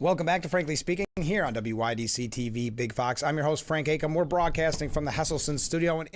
Welcome back to Frankly Speaking here on WYDC TV Big Fox. I'm your host, Frank Acom. We're broadcasting from the Hesselson studio and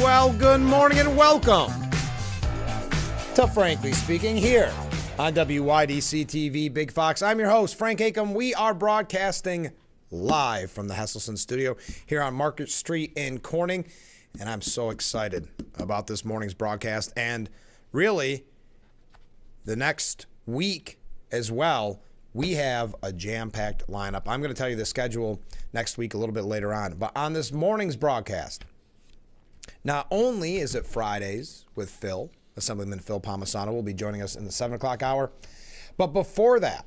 well, good morning and welcome to Frankly Speaking here on WYDC TV Big Fox. I'm your host, Frank Acom. We are broadcasting live from the Hesselson studio here on Market Street in Corning, and I'm so excited about this morning's broadcast and really the next week as well. We have a jam-packed lineup. I'm going to tell you the schedule next week a little bit later on, but on this morning's broadcast, not only is it Fridays with Phil, Assemblyman Phil Palmisano will be joining us in the 7 o'clock hour, but before that,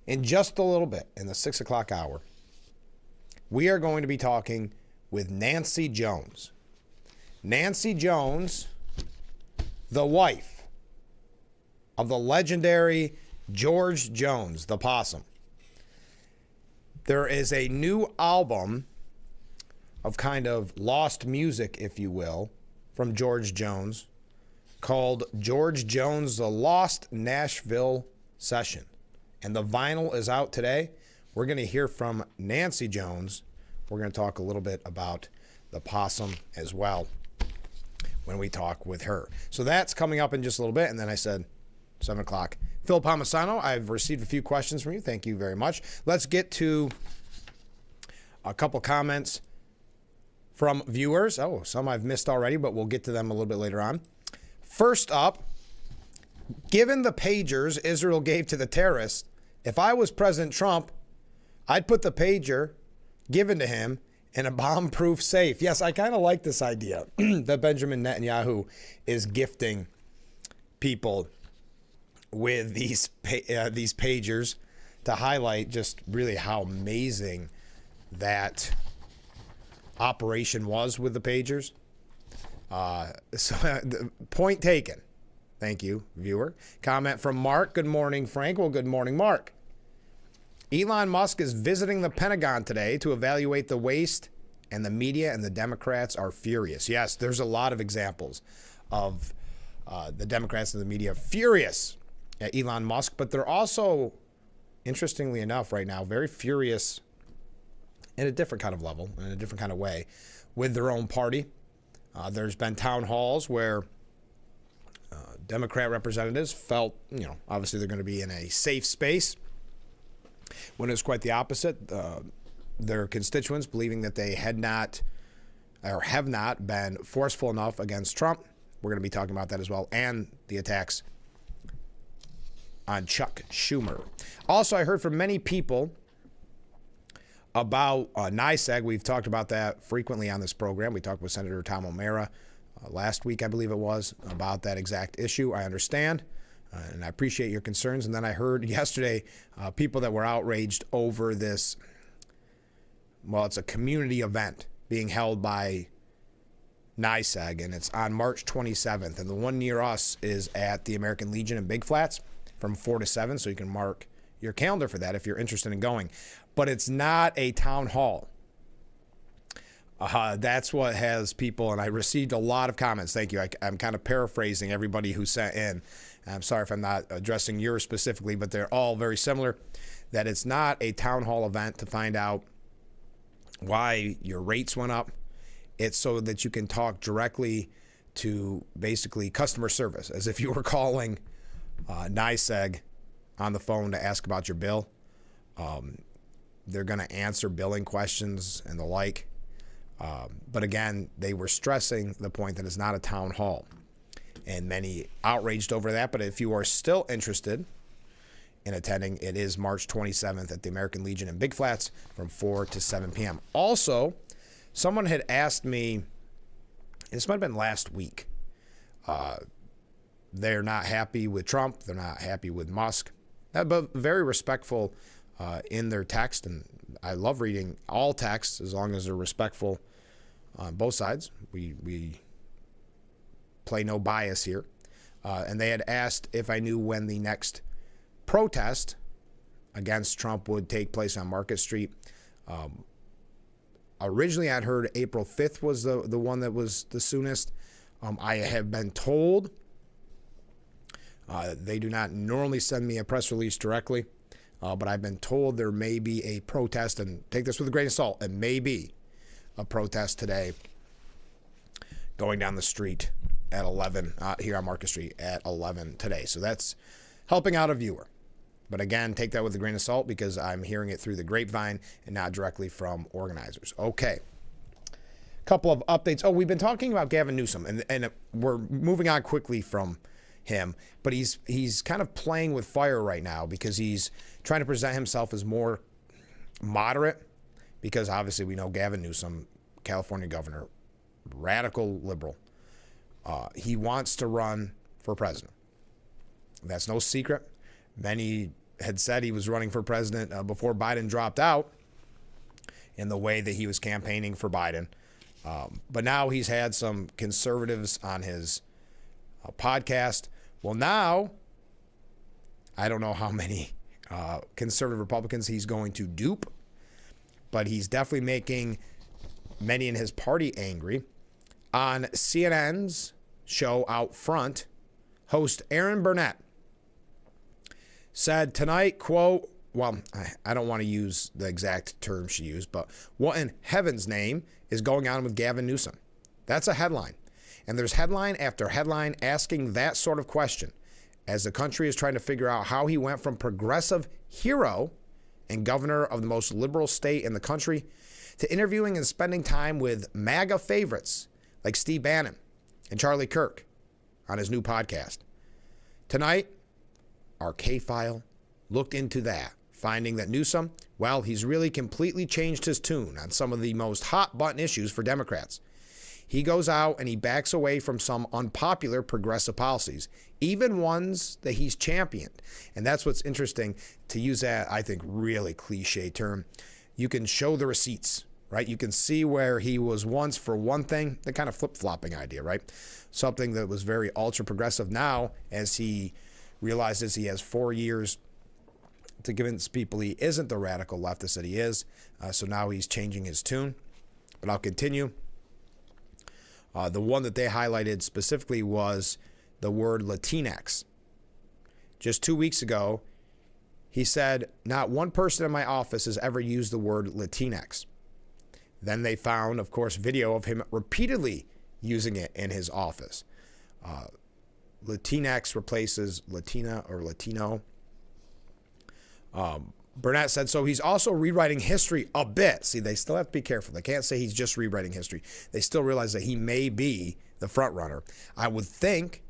in just a little bit, in the 6 o'clock hour, we are going to be talking with Nancy Jones. Nancy Jones, the wife of the legendary George Jones, the Possum. There is a new album of kind of lost music, if you will, from George Jones called George Jones, The Lost Nashville Session. And the vinyl is out today. We're going to hear from Nancy Jones. We're going to talk a little bit about the possum as well when we talk with her. So that's coming up in just a little bit. And then I said 7 o'clock. Phil Palmisano, I've received a few questions from you. Thank you very much. Let's get to a couple comments from viewers. Oh, some I've missed already, but we'll get to them a little bit later on. First up, given the pagers Israel gave to the terrorists, if I was President Trump, I'd put the pager given to him in a bomb-proof safe. Yes, I kind of like this idea that Benjamin Netanyahu is gifting people with these pagers to highlight just really how amazing that operation was with the pagers. Point taken. Thank you, viewer. Comment from Mark. Good morning, Frank. Well, good morning, Mark. Elon Musk is visiting the Pentagon today to evaluate the waste, and the media and the Democrats are furious. Yes, there's a lot of examples of the Democrats and the media furious at Elon Musk, but they're also, interestingly enough, right now, very furious in a different kind of level, in a different kind of way, with their own party. There's been town halls where Democrat representatives felt, obviously they're going to be in a safe space, when it was quite the opposite. Their constituents believing that they had not or have not been forceful enough against Trump. We're going to be talking about that as well, and the attacks on Chuck Schumer. Also, I heard from many people about NYSEG. We've talked about that frequently on this program. We talked with Senator Tom O'Mara last week, I believe it was, about that exact issue. I understand, and I appreciate your concerns. And then I heard yesterday people that were outraged over this. Well, it's a community event being held by NYSEG, and it's on March 27th. And the one near us is at the American Legion in Big Flats from 4 to 7, so you can mark your calendar for that if you're interested in going. But it's not a town hall. That's what has people, and I received a lot of comments. Thank you. I'm kind of paraphrasing everybody who sent in. I'm sorry if I'm not addressing yours specifically, but they're all very similar, that it's not a town hall event to find out why your rates went up. It's so that you can talk directly to basically customer service, as if you were calling NYSEG on the phone to ask about your bill. They're going to answer billing questions and the like. But again, they were stressing the point that it's not a town hall, and many outraged over that. But if you are still interested in attending, it is March 27th at the American Legion in Big Flats from 4 to 7 p.m. Also, someone had asked me, this might have been last week, they're not happy with Trump, they're not happy with Musk, but very respectful in their text, and I love reading all texts as long as they're respectful on both sides. We play no bias here. And they had asked if I knew when the next protest against Trump would take place on Market Street. Originally, I'd heard April 5th was the one that was the soonest. I have been told they do not normally send me a press release directly, but I've been told there may be a protest, and take this with a grain of salt, it may be a protest today going down the street at 11, here on Market Street at 11 today. So that's helping out a viewer. But again, take that with a grain of salt because I'm hearing it through the grapevine and not directly from organizers. Okay. Couple of updates. Oh, we've been talking about Gavin Newsom, and we're moving on quickly from him, but he's kind of playing with fire right now because he's trying to present himself as more moderate, because obviously we know Gavin Newsom, California governor, radical liberal. He wants to run for president. That's no secret. Many had said he was running for president before Biden dropped out in the way that he was campaigning for Biden. But now he's had some conservatives on his podcast. Well, now, I don't know how many conservative Republicans he's going to dupe, but he's definitely making many in his party angry. On CNN's show Out Front, host Aaron Burnett said tonight, quote, well, I don't want to use the exact term she used, but what in heaven's name is going on with Gavin Newsom? That's a headline. And there's headline after headline asking that sort of question as the country is trying to figure out how he went from progressive hero and governor of the most liberal state in the country to interviewing and spending time with MAGA favorites like Steve Bannon and Charlie Kirk on his new podcast. Tonight, our K-File looked into that, finding that Newsom, well, he's really completely changed his tune on some of the most hot-button issues for Democrats. He goes out and he backs away from some unpopular progressive policies, even ones that he's championed. And that's what's interesting, to use that, I think, really cliche term. You can show the receipts, right? You can see where he was once for one thing, the kind of flip-flopping idea, right? Something that was very ultra-progressive. Now, as he realizes he has 4 years to convince people he isn't the radical leftist that he is. So now he's changing his tune. But I'll continue. The one that they highlighted specifically was the word Latinx. Just 2 weeks ago, he said, not one person in my office has ever used the word Latinx. Then they found, of course, video of him repeatedly using it in his office. Latinx replaces Latina or Latino. Burnett said, so he's also rewriting history a bit. See, they still have to be careful. They can't say he's just rewriting history. They still realize that he may be the front runner. I would think,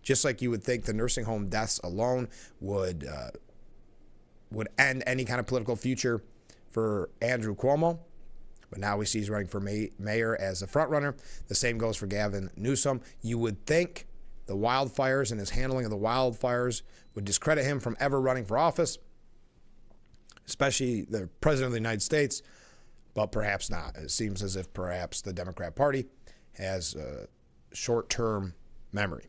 just like you would think the nursing home deaths alone would end any kind of political future for Andrew Cuomo. But now we see he's running for mayor as the front runner. The same goes for Gavin Newsom. You would think the wildfires and his handling of the wildfires would discredit him from ever running for office, especially the president of the United States, but perhaps not. It seems as if perhaps the Democrat Party has a short-term memory.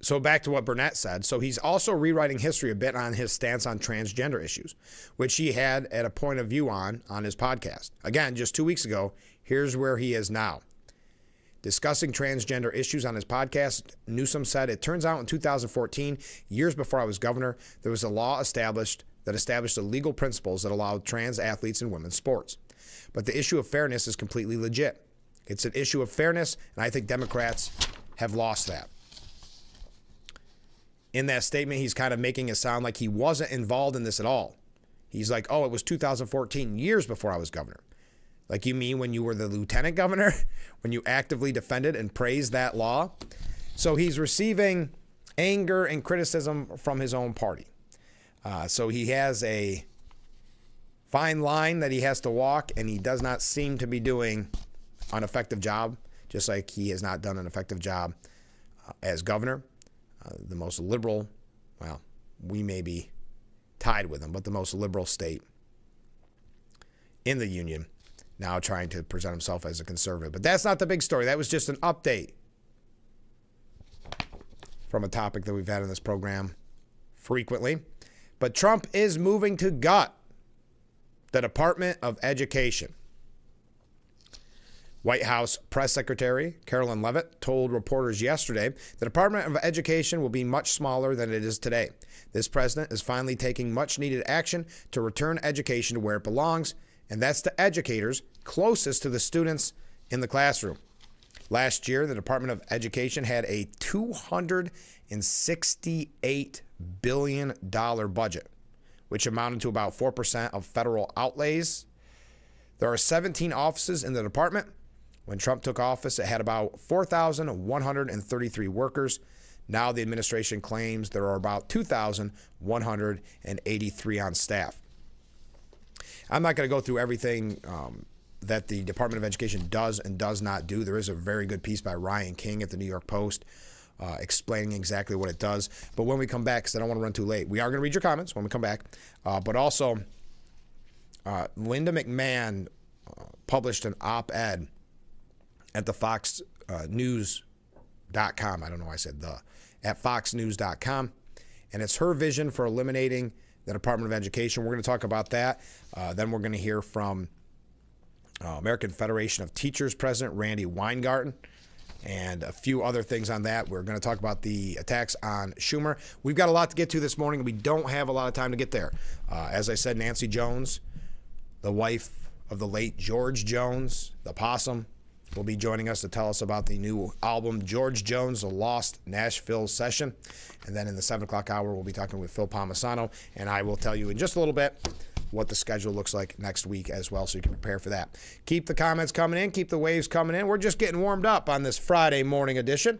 So back to what Burnett said. So he's also rewriting history a bit on his stance on transgender issues, which he had at a point of view on his podcast. Again, just 2 weeks ago, here's where he is now. Discussing transgender issues on his podcast, Newsom said, it turns out in 2014, years before I was governor, there was a law established the legal principles that allowed trans athletes in women's sports. But the issue of fairness is completely legit. It's an issue of fairness, and I think Democrats have lost that. In that statement, he's kind of making it sound like he wasn't involved in this at all. He's like, oh, it was 2014, years before I was governor. Like, you mean when you were the lieutenant governor, when you actively defended and praised that law? So he's receiving anger and criticism from his own party. So he has a fine line that he has to walk, and he does not seem to be doing an effective job, just like he has not done an effective job as governor. The most liberal, well, we may be tied with him, but the most liberal state in the union, now trying to present himself as a conservative. But that's not the big story. That was just an update from a topic that we've had in this program frequently. But Trump is moving to gut the Department of Education. White House Press Secretary Carolyn Leavitt told reporters yesterday the Department of Education will be much smaller than it is today. This president is finally taking much-needed action to return education to where it belongs, and that's the educators closest to the students in the classroom. Last year, the Department of Education had a $268 billion budget, which amounted to about 4% of federal outlays. There are 17 offices in the department. When Trump took office, it had about 4,133 workers. Now the administration claims there are about 2,183 on staff. I'm not going to go through everything that the Department of Education does and does not do. There is a very good piece by Ryan King at the New York Post explaining exactly what it does. But when we come back, because I don't want to run too late, we are going to read your comments when we come back. But also, Linda McMahon published an op-ed at the Fox News.com. I don't know why I said the. At foxnews.com. And it's her vision for eliminating the Department of Education. We're going to talk about that. Then we're going to hear from American Federation of Teachers President Randy Weingarten. and a few other things on that. We're going to talk about the attacks on Schumer. We've got a lot to get to this morning. We don't have a lot of time to get there. As I said, Nancy Jones, the wife of the late George Jones, the possum, will be joining us to tell us about the new album, George Jones, The Lost Nashville Session. And then in the 7 o'clock hour, we'll be talking with Phil Palmisano, and I will tell you in just a little bit what the schedule looks like next week as well, so you can prepare for that. Keep the comments coming in. Keep the waves coming in. We're just getting warmed up on this Friday morning edition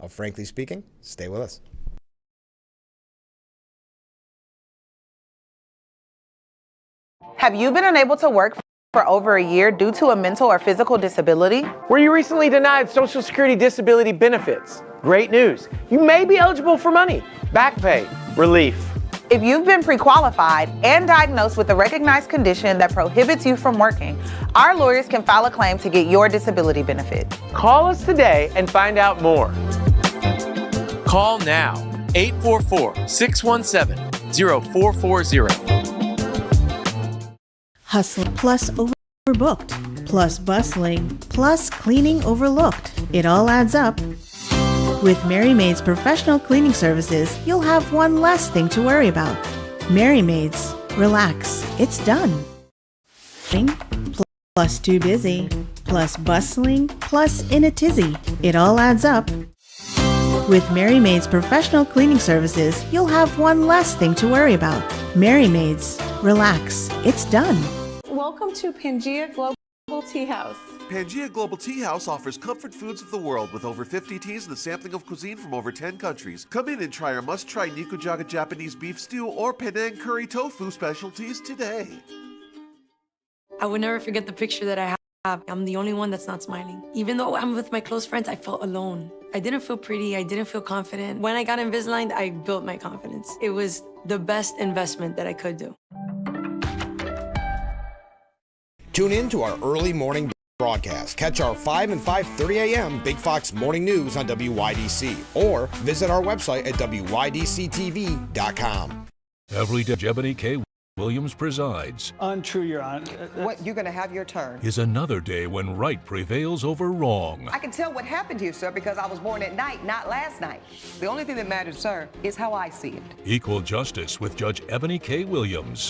of Frankly Speaking. Stay with us. Have you been unable to work for over a year due to a mental or physical disability? Were you recently denied Social Security disability benefits? Great news. You may be eligible for money, back pay, relief. If you've been pre-qualified and diagnosed with a recognized condition that prohibits you from working, our lawyers can file a claim to get your disability benefit. Call us today and find out more. Call now, 844-617-0440. Hustle plus overbooked, plus bustling, plus cleaning overlooked. It all adds up. With Mary Maid's professional cleaning services, you'll have one less thing to worry about. Mary Maid's. Relax. It's done. Plus too busy, plus bustling, plus in a tizzy. It all adds up. With Mary Maid's professional cleaning services, you'll have one less thing to worry about. Mary Maid's. Relax. It's done. Welcome to Pangea Global Tea House. Pangea Global Tea House offers comfort foods of the world with over 50 teas and a sampling of cuisine from over 10 countries. Come in and try our must-try Nikujaga Japanese beef stew or Penang curry tofu specialties today. I would never forget the picture that I have. I'm the only one that's not smiling. Even though I'm with my close friends, I felt alone. I didn't feel pretty. I didn't feel confident. When I got Invisalign, I built my confidence. It was the best investment that I could do. Tune in to our early morning broadcast. Catch our 5 and 5:30 a.m. Big Fox Morning News on WYDC or visit our website at WYDCTV.com. Every day, Ebony K. Williams presides. Untrue, Your Honor. What, you're going to have your turn. Is another day when right prevails over wrong. I can tell what happened to you, sir, because I was born at night, not last night. The only thing that matters, sir, is how I see it. Equal justice with Judge Ebony K. Williams.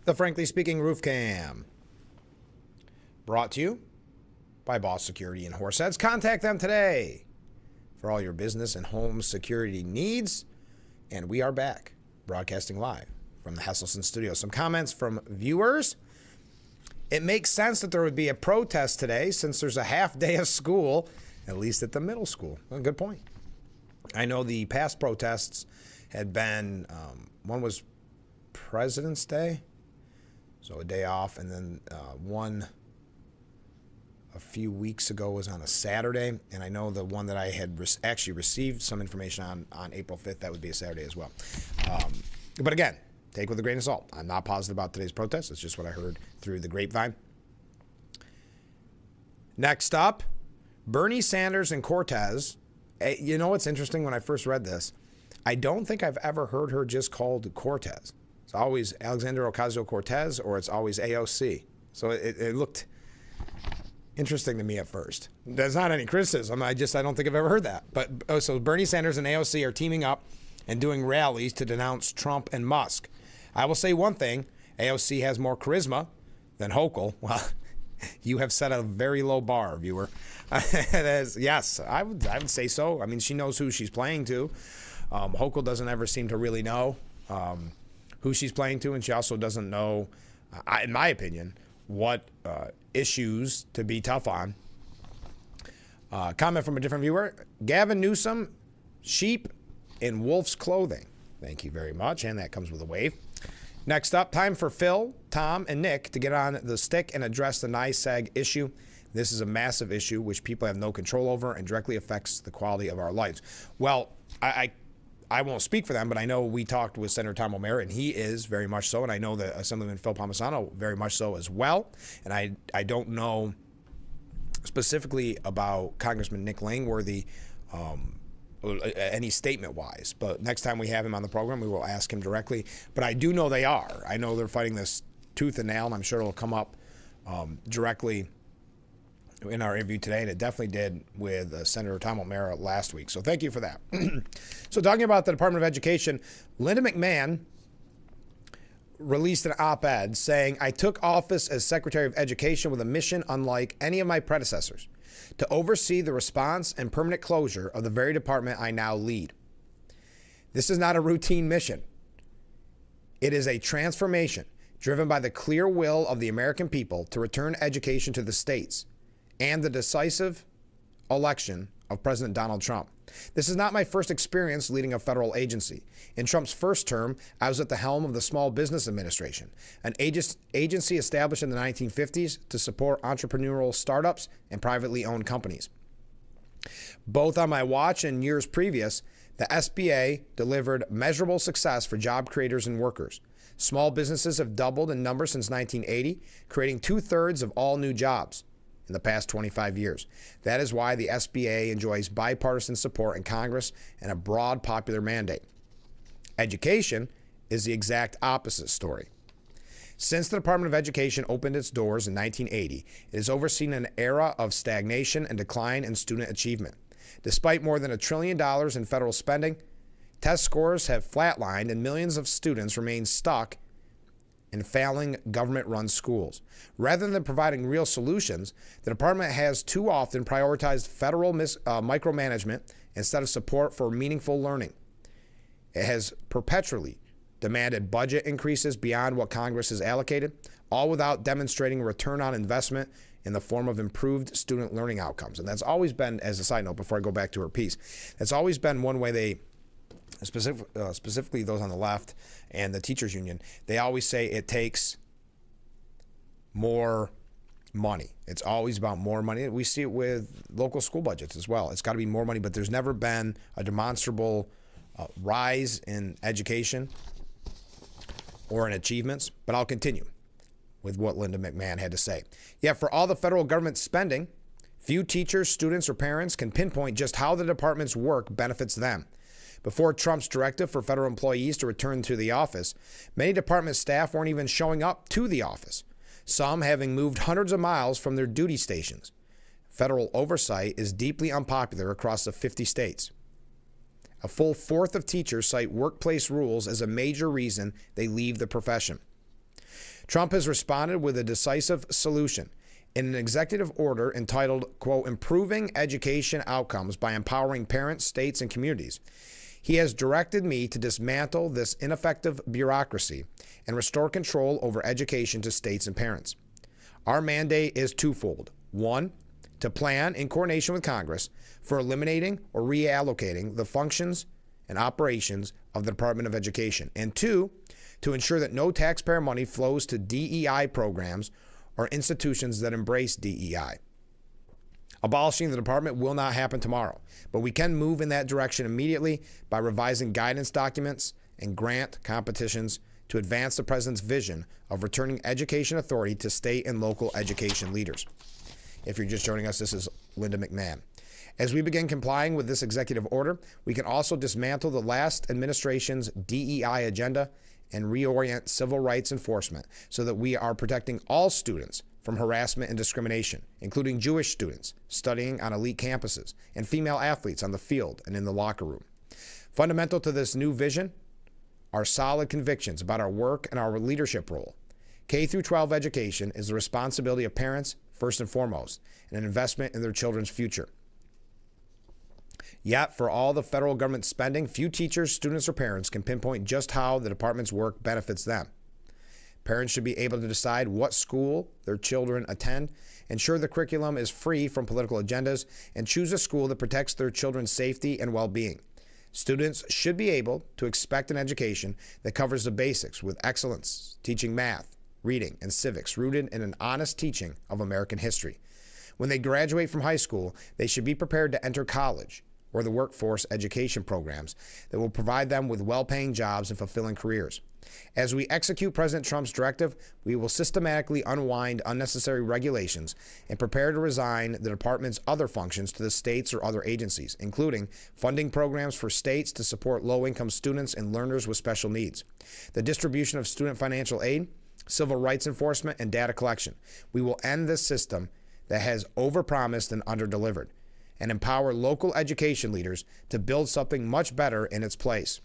The Frankly Speaking Roof Cam. Brought to you by Boss Security in Horseheads. Contact them today for all your business and home security needs. And we are back, broadcasting live from the Hesselson studio. Some comments from viewers. It makes sense that there would be a protest today since there's a half day of school, at least at the middle school. Well, good point. I know the past protests had been, one was President's Day, so a day off, and then one a few weeks ago was on a Saturday, and I know the one that I had actually received some information on April 5th, that would be a Saturday as well. But again, take with a grain of salt. I'm not positive about today's protest. It's just what I heard through the grapevine. Next up, Bernie Sanders and Cortez. You know what's interesting? When I first read this, I don't think I've ever heard her just called Cortez. It's always Alexandria Ocasio-Cortez, or it's always AOC. So it looked interesting to me at first. There's not any criticism. I don't think I've ever heard that. But so Bernie Sanders and AOC are teaming up and doing rallies to denounce Trump and Musk. I will say one thing. AOC has more charisma than Hochul. Well, you have set a very low bar, viewer. Yes, I would say so. I mean, she knows who she's playing to. Hochul doesn't ever seem to really know who she's playing to, and she also doesn't know, in my opinion, what issues to be tough on. Comment from a different viewer. Gavin Newsom, sheep in wolf's clothing. Thank you very much, and that comes with a wave. Next up, time for Phil, Tom, and Nick to get on the stick and address the NYSEG issue. This is a massive issue which people have no control over and directly affects the quality of our lives. Well, I won't speak for them, but I know we talked with Senator Tom O'Mara, and he is very much so, and I know that Assemblyman Phil Palmisano very much so as well. And I don't know specifically about Congressman Nick Langworthy any statement-wise. But next time we have him on the program, we will ask him directly. But I do know they are. I know they're fighting this tooth and nail, and I'm sure it'll come up directly in our interview today, and it definitely did with Senator Tom O'Mara last week. So thank you for that. So talking about the Department of Education, Linda McMahon released an op-ed saying, "I took office as Secretary of Education with a mission unlike any of my predecessors, to oversee the response and permanent closure of the very department I now lead. This is not a routine mission. It is a transformation driven by the clear will of the American people to return education to the states and the decisive election of President Donald Trump. This is not my first experience leading a federal agency. In Trump's first term, I was at the helm of the Small Business Administration, an agency established in the 1950s to support entrepreneurial startups and privately owned companies. Both on my watch and years previous, the SBA delivered measurable success for job creators and workers. Small businesses have doubled in number since 1980, creating 2/3 of all new jobs in the past 25 years. That is why the SBA enjoys bipartisan support in Congress and a broad popular mandate. Education is the exact opposite story. Since the Department of Education opened its doors in 1980, it has overseen an era of stagnation and decline in student achievement. Despite more than $1 trillion in federal spending, test scores have flatlined and millions of students remain stuck in failing government-run schools. Rather than providing real solutions, the department has too often prioritized federal micromanagement instead of support for meaningful learning. It has perpetually demanded budget increases beyond what Congress has allocated, all without demonstrating a return on investment in the form of improved student learning outcomes. And that's always been, as a side note, before I go back to her piece, that's always been one way they, specifically those on the left and the teachers union, they always say it takes more money. It's always about more money. We see it with local school budgets as well. It's got to be more money, but there's never been a demonstrable rise in education or in achievements. But I'll continue with what Linda McMahon had to say. Yet for all the federal government spending, few teachers, students, or parents can pinpoint just how the department's work benefits them. Before Trump's directive for federal employees to return to the office, many department staff weren't even showing up to the office, some having moved hundreds of miles from their duty stations. Federal oversight is deeply unpopular across the 50 states. A full fourth of teachers cite workplace rules as a major reason they leave the profession. Trump has responded with a decisive solution in an executive order entitled, quote, "Improving Education Outcomes by Empowering Parents, States, and Communities." He has directed me to dismantle this ineffective bureaucracy and restore control over education to states and parents. Our mandate is twofold. One, to plan in coordination with Congress for eliminating or reallocating the functions and operations of the Department of Education. And two, to ensure that no taxpayer money flows to DEI programs or institutions that embrace DEI. Abolishing the department will not happen tomorrow, but we can move in that direction immediately by revising guidance documents and grant competitions to advance the president's vision of returning education authority to state and local education leaders. If you're just joining us, this is Linda McMahon. As we begin complying with this executive order, we can also dismantle the last administration's DEI agenda and reorient civil rights enforcement so that we are protecting all students from harassment and discrimination, including Jewish students studying on elite campuses and female athletes on the field and in the locker room. Fundamental to this new vision are solid convictions about our work and our leadership role. K-12 education is the responsibility of parents first and foremost, and an investment in their children's future. Yet, for all the federal government spending, few teachers, students, or parents can pinpoint just how the department's work benefits them. Parents should be able to decide what school their children attend, ensure the curriculum is free from political agendas, and choose a school that protects their children's safety and well-being. Students should be able to expect an education that covers the basics with excellence, teaching math, reading, and civics rooted in an honest teaching of American history. When they graduate from high school, they should be prepared to enter college or the workforce education programs that will provide them with well-paying jobs and fulfilling careers. As we execute President Trump's directive, we will systematically unwind unnecessary regulations and prepare to resign the department's other functions to the states or other agencies, including funding programs for states to support low-income students and learners with special needs, the distribution of student financial aid, civil rights enforcement, and data collection. We will end this system that has overpromised and underdelivered, and empower local education leaders to build something much better in its place.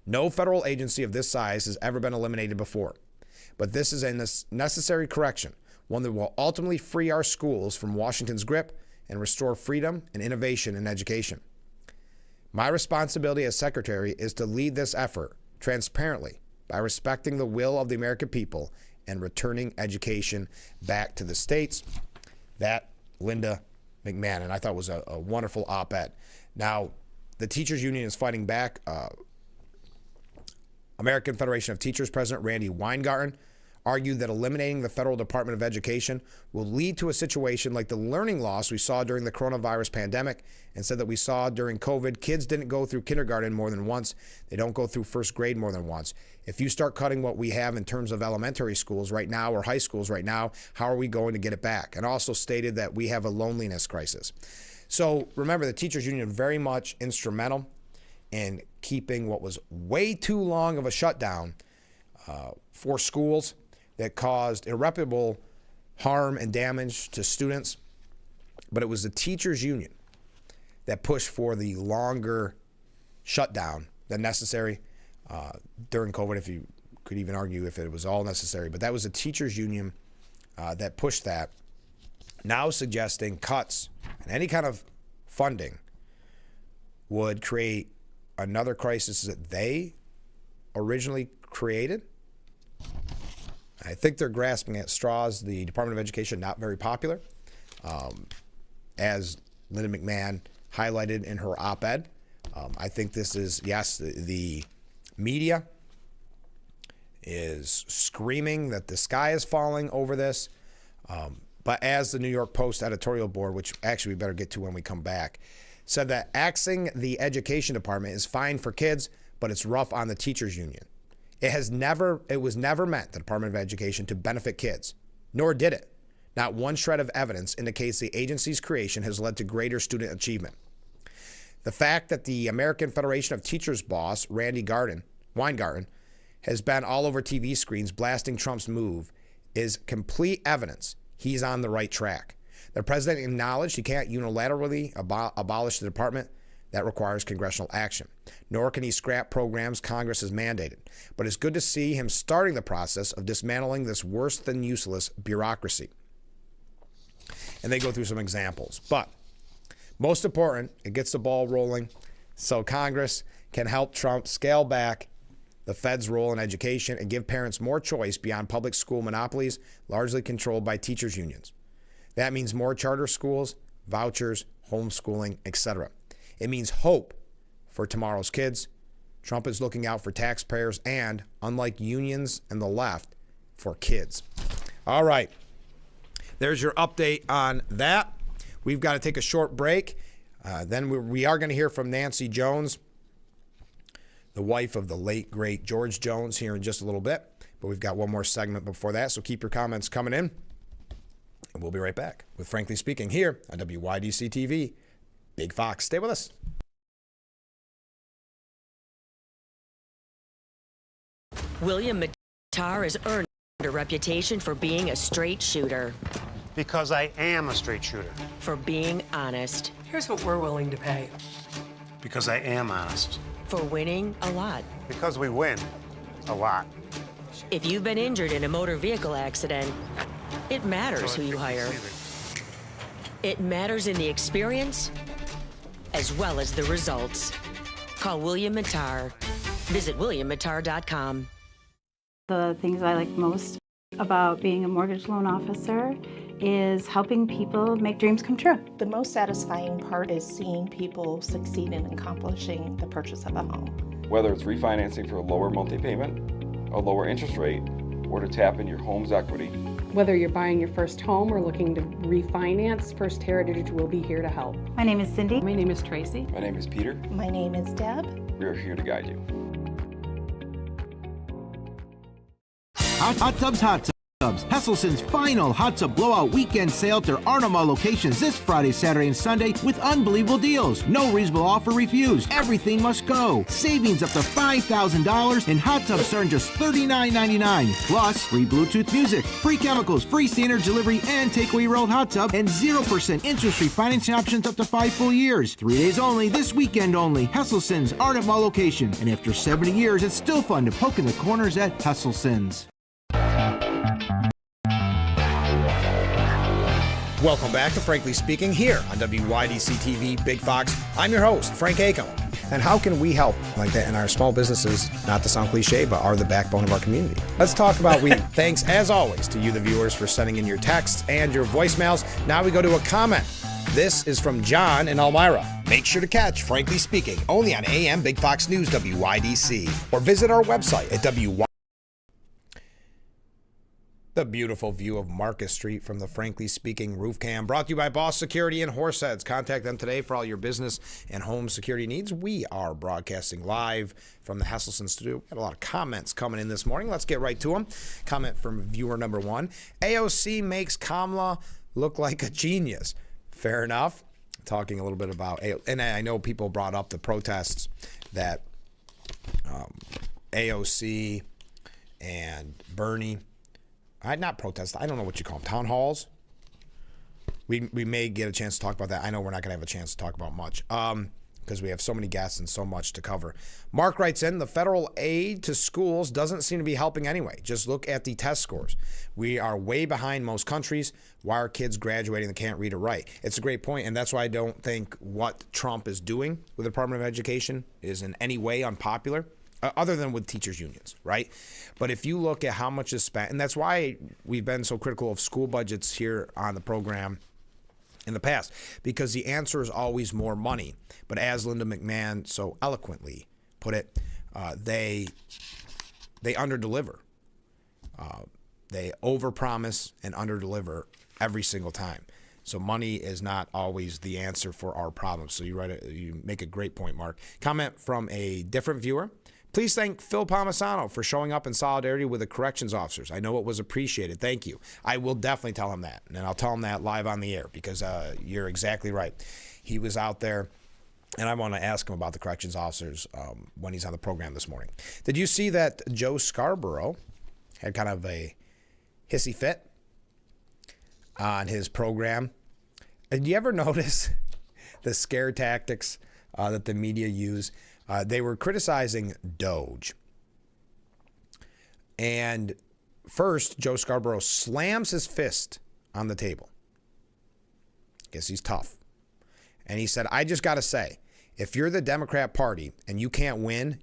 No federal agency of this size has ever been eliminated before, but this is a necessary correction, one that will ultimately free our schools from Washington's grip and restore freedom and innovation in education. My responsibility as secretary is to lead this effort transparently by respecting the will of the American people and returning education back to the states. That, Linda McMahon, I thought was a wonderful op-ed. Now, the teachers union is fighting back. American Federation of Teachers President Randy Weingarten argued that eliminating the Federal Department of Education will lead to a situation like the learning loss we saw during the coronavirus pandemic, and said that we saw during COVID. Kids didn't go through kindergarten more than once. They don't go through first grade more than once. If you start cutting what we have in terms of elementary schools right now or high schools right now, how are we going to get it back? And also stated that we have a loneliness crisis. So remember, the teachers union very much instrumental in keeping what was way too long of a shutdown for schools that caused irreparable harm and damage to students. But it was the teachers union that pushed for the longer shutdown than necessary during COVID, if you could even argue if it was all necessary. But that was the teachers union that pushed that, now suggesting cuts and any kind of funding would create another crisis that they originally created. I think they're grasping at straws. The Department of Education, not very popular. As Linda McMahon highlighted in her op-ed, I think this is, yes, the media is screaming that the sky is falling over this. But as the New York Post editorial board, which actually we better get to when we come back, said that axing the education department is fine for kids, but it's rough on the teachers union. It was never meant, the Department of Education, to benefit kids, nor did it. Not one shred of evidence indicates the agency's creation has led to greater student achievement. The fact that the American Federation of Teachers boss, Randy Weingarten, has been all over TV screens blasting Trump's move is complete evidence he's on the right track. The president acknowledged he can't unilaterally abolish the department. That requires congressional action. Nor can he scrap programs Congress has mandated. But it's good to see him starting the process of dismantling this worse than useless bureaucracy. And they go through some examples. But most important, it gets the ball rolling so Congress can help Trump scale back the Fed's role in education and give parents more choice beyond public school monopolies largely controlled by teachers unions. That means more charter schools, vouchers, homeschooling, etc. It means hope for tomorrow's kids. Trump is looking out for taxpayers and, unlike unions and the left, for kids. All right. There's your update on that. We've got to take a short break. Then we are going to hear from Nancy Jones, the wife of the late, great George Jones, here in just a little bit. But we've got one more segment before that, so keep your comments coming in. And we'll be right back with Frankly Speaking here on WYDC TV. Big Fox. Stay with us. William Mattar has earned a reputation for being a straight shooter. Because I am a straight shooter. For being honest. Here's what we're willing to pay. Because I am honest. For winning a lot. Because we win a lot. If you've been injured in a motor vehicle accident, it matters who you hire. It matters in the experience as well as the results. Call William Mattar. Visit williammattar.com. The things I like most about being a mortgage loan officer is helping people make dreams come true. The most satisfying part is seeing people succeed in accomplishing the purchase of a home. Whether it's refinancing for a lower monthly payment, a lower interest rate, or to tap into your home's equity. Whether you're buying your first home or looking to refinance, First Heritage will be here to help. My name is Cindy. My name is Tracy. My name is Peter. My name is Deb. We are here to guide you. Hot Tubs, Hot Tubs. Hesselson's final Hot Tub Blowout Weekend Sale at their Arnhem locations this Friday, Saturday, and Sunday with unbelievable deals. No reasonable offer refused. Everything must go. Savings up to $5,000 and hot tubs starting just $39.99. Plus, free Bluetooth music, free chemicals, free standard delivery and takeaway rolled hot tub, and 0% interest-free financing options up to 5 full years. 3 days only, this weekend only. Hesselson's Arnhem location. And after 70 years, it's still fun to poke in the corners at Hesselson's. Welcome back to Frankly Speaking here on WYDC TV Big Fox. I'm your host, Frank Acom. And how can we help like that in our small businesses, not to sound cliche, but are the backbone of our community? Let's talk about thanks, as always, to you, the viewers, for sending in your texts and your voicemails. Now we go to a comment. This is from John in Elmira. Make sure to catch Frankly Speaking only on AM Big Fox News WYDC or visit our website at WYDC. The beautiful view of Marcus Street from the Frankly Speaking roof cam, brought to you by Boss Security and Horseheads. Contact them today for all your business and home security needs. We are broadcasting live from the Hesselson studio. We had a lot of comments coming in this morning. Let's get right to them. Comment from viewer number 1. AOC makes Kamala look like a genius. Fair enough. Talking a little bit about, and I know people brought up the protests that AOC and Bernie, not protests, I don't know what you call them, town halls. We may get a chance to talk about that. I know we're not going to have a chance to talk about much because we have so many guests and so much to cover. Mark writes in, the federal aid to schools doesn't seem to be helping anyway. Just look at the test scores. We are way behind most countries. Why are kids graduating that can't read or write? It's a great point, and that's why I don't think what Trump is doing with the Department of Education is in any way unpopular. Other than with teachers' unions, right? But if you look at how much is spent, and that's why we've been so critical of school budgets here on the program in the past, because the answer is always more money. But as Linda McMahon so eloquently put it, they underdeliver. They overpromise and underdeliver every single time. So money is not always the answer for our problems. So you make a great point, Mark. Comment from a different viewer. Please thank Phil Palmisano for showing up in solidarity with the corrections officers. I know it was appreciated. Thank you. I will definitely tell him that, and I'll tell him that live on the air because you're exactly right. He was out there, and I want to ask him about the corrections officers when he's on the program this morning. Did you see that Joe Scarborough had kind of a hissy fit on his program? Did you ever notice the scare tactics that the media use? They were criticizing Doge. And first, Joe Scarborough slams his fist on the table. Guess he's tough. And he said, I just got to say, if you're the Democrat Party and you can't win,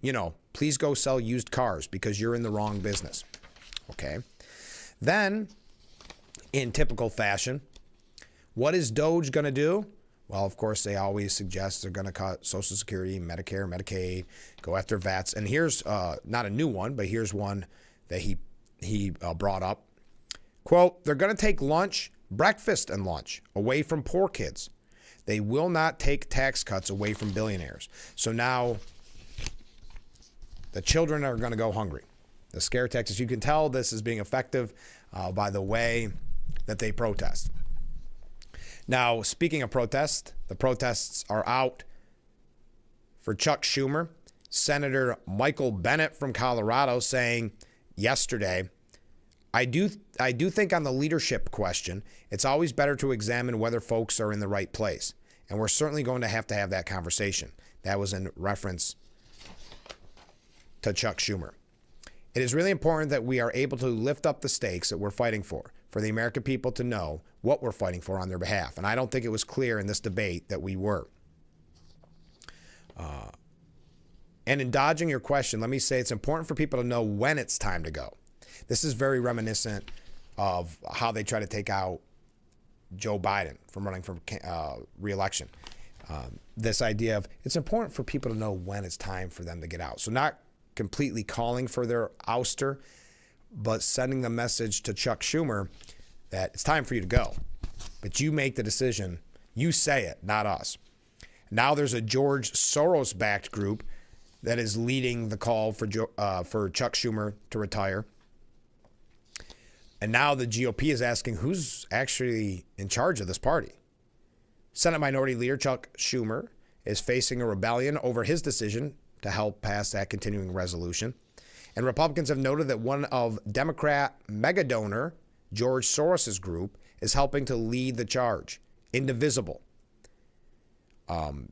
please go sell used cars because you're in the wrong business. Okay. Then, in typical fashion, what is Doge going to do? Well, of course, they always suggest they're going to cut Social Security, Medicare, Medicaid, go after vets. And here's not a new one, but here's one that he brought up. Quote, they're going to take breakfast and lunch away from poor kids. They will not take tax cuts away from billionaires. So now the children are going to go hungry. The scare tactics, you can tell this is being effective by the way that they protest. Now, speaking of protests, the protests are out for Chuck Schumer. Senator Michael Bennet from Colorado saying yesterday, I do think on the leadership question, it's always better to examine whether folks are in the right place. And we're certainly going to have that conversation. That was in reference to Chuck Schumer. It is really important that we are able to lift up the stakes that we're fighting for the American people to know what we're fighting for on their behalf. And I don't think it was clear in this debate that we were. And in dodging your question, let me say it's important for people to know when it's time to go. This is very reminiscent of how they try to take out Joe Biden from running for re-election. This idea of it's important for people to know when it's time for them to get out. So not completely calling for their ouster, but sending the message to Chuck Schumer that it's time for you to go. But you make the decision. You say it, not us. Now there's a George Soros-backed group that is leading the call for Chuck Schumer to retire. And now the GOP is asking who's actually in charge of this party. Senate Minority Leader Chuck Schumer is facing a rebellion over his decision to help pass that continuing resolution. And Republicans have noted that one of Democrat megadonor George Soros' group is helping to lead the charge. Indivisible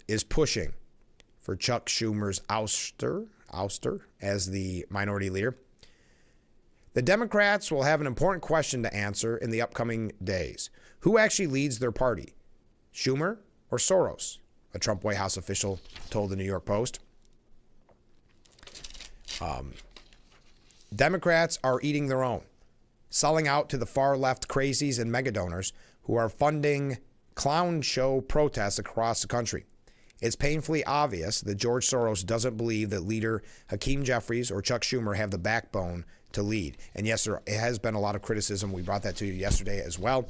is pushing for Chuck Schumer's ouster as the minority leader. The Democrats will have an important question to answer in the upcoming days. Who actually leads their party? Schumer or Soros? A Trump White House official told the New York Post. Democrats are eating their own, selling out to the far-left crazies and megadonors who are funding clown show protests across the country. It's painfully obvious that George Soros doesn't believe that leader Hakeem Jeffries or Chuck Schumer have the backbone to lead. And yes, there has been a lot of criticism. We brought that to you yesterday as well,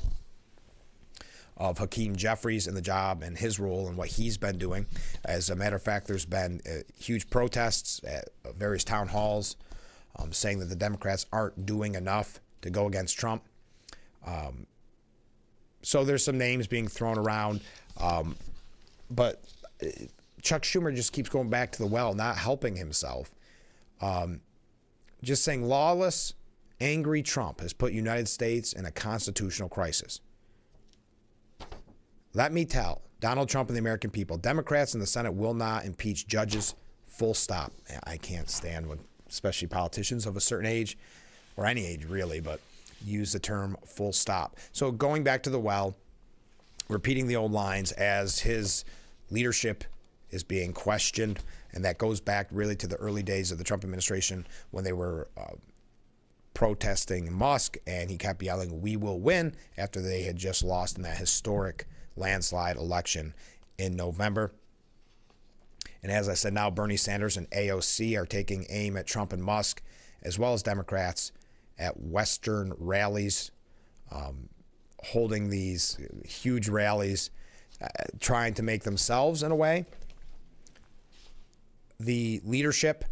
of Hakeem Jeffries and the job and his role and what he's been doing. As a matter of fact, there's been huge protests at various town halls saying that the Democrats aren't doing enough to go against Trump. So there's some names being thrown around. But Chuck Schumer just keeps going back to the well, not helping himself. Just saying lawless, angry Trump has put United States in a constitutional crisis. Let me tell Donald Trump and the American people, Democrats in the Senate will not impeach judges, full stop. I can't stand when, especially politicians of a certain age, or any age really, but use the term full stop. So going back to the well, repeating the old lines as his leadership is being questioned, and that goes back really to the early days of the Trump administration when they were protesting Musk, and he kept yelling, "We will win," after they had just lost in that historic landslide election in November. And as I said, now Bernie Sanders and AOC are taking aim at Trump and Musk, as well as Democrats at Western rallies, holding these huge rallies, trying to make themselves, in a way, the leadership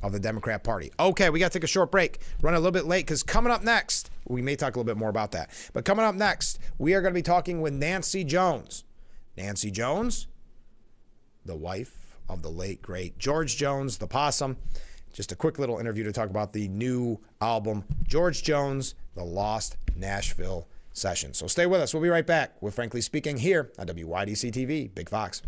of the Democrat Party. Okay, we got to take a short break. Run a little bit late because coming up next, we may talk a little bit more about that. But coming up next, we are going to be talking with Nancy Jones. Nancy Jones, the wife of the late, great George Jones, the possum. Just a quick little interview to talk about the new album, George Jones, The Lost Nashville Session. So stay with us. We'll be right back with Frankly Speaking here on WYDC TV, Big Fox.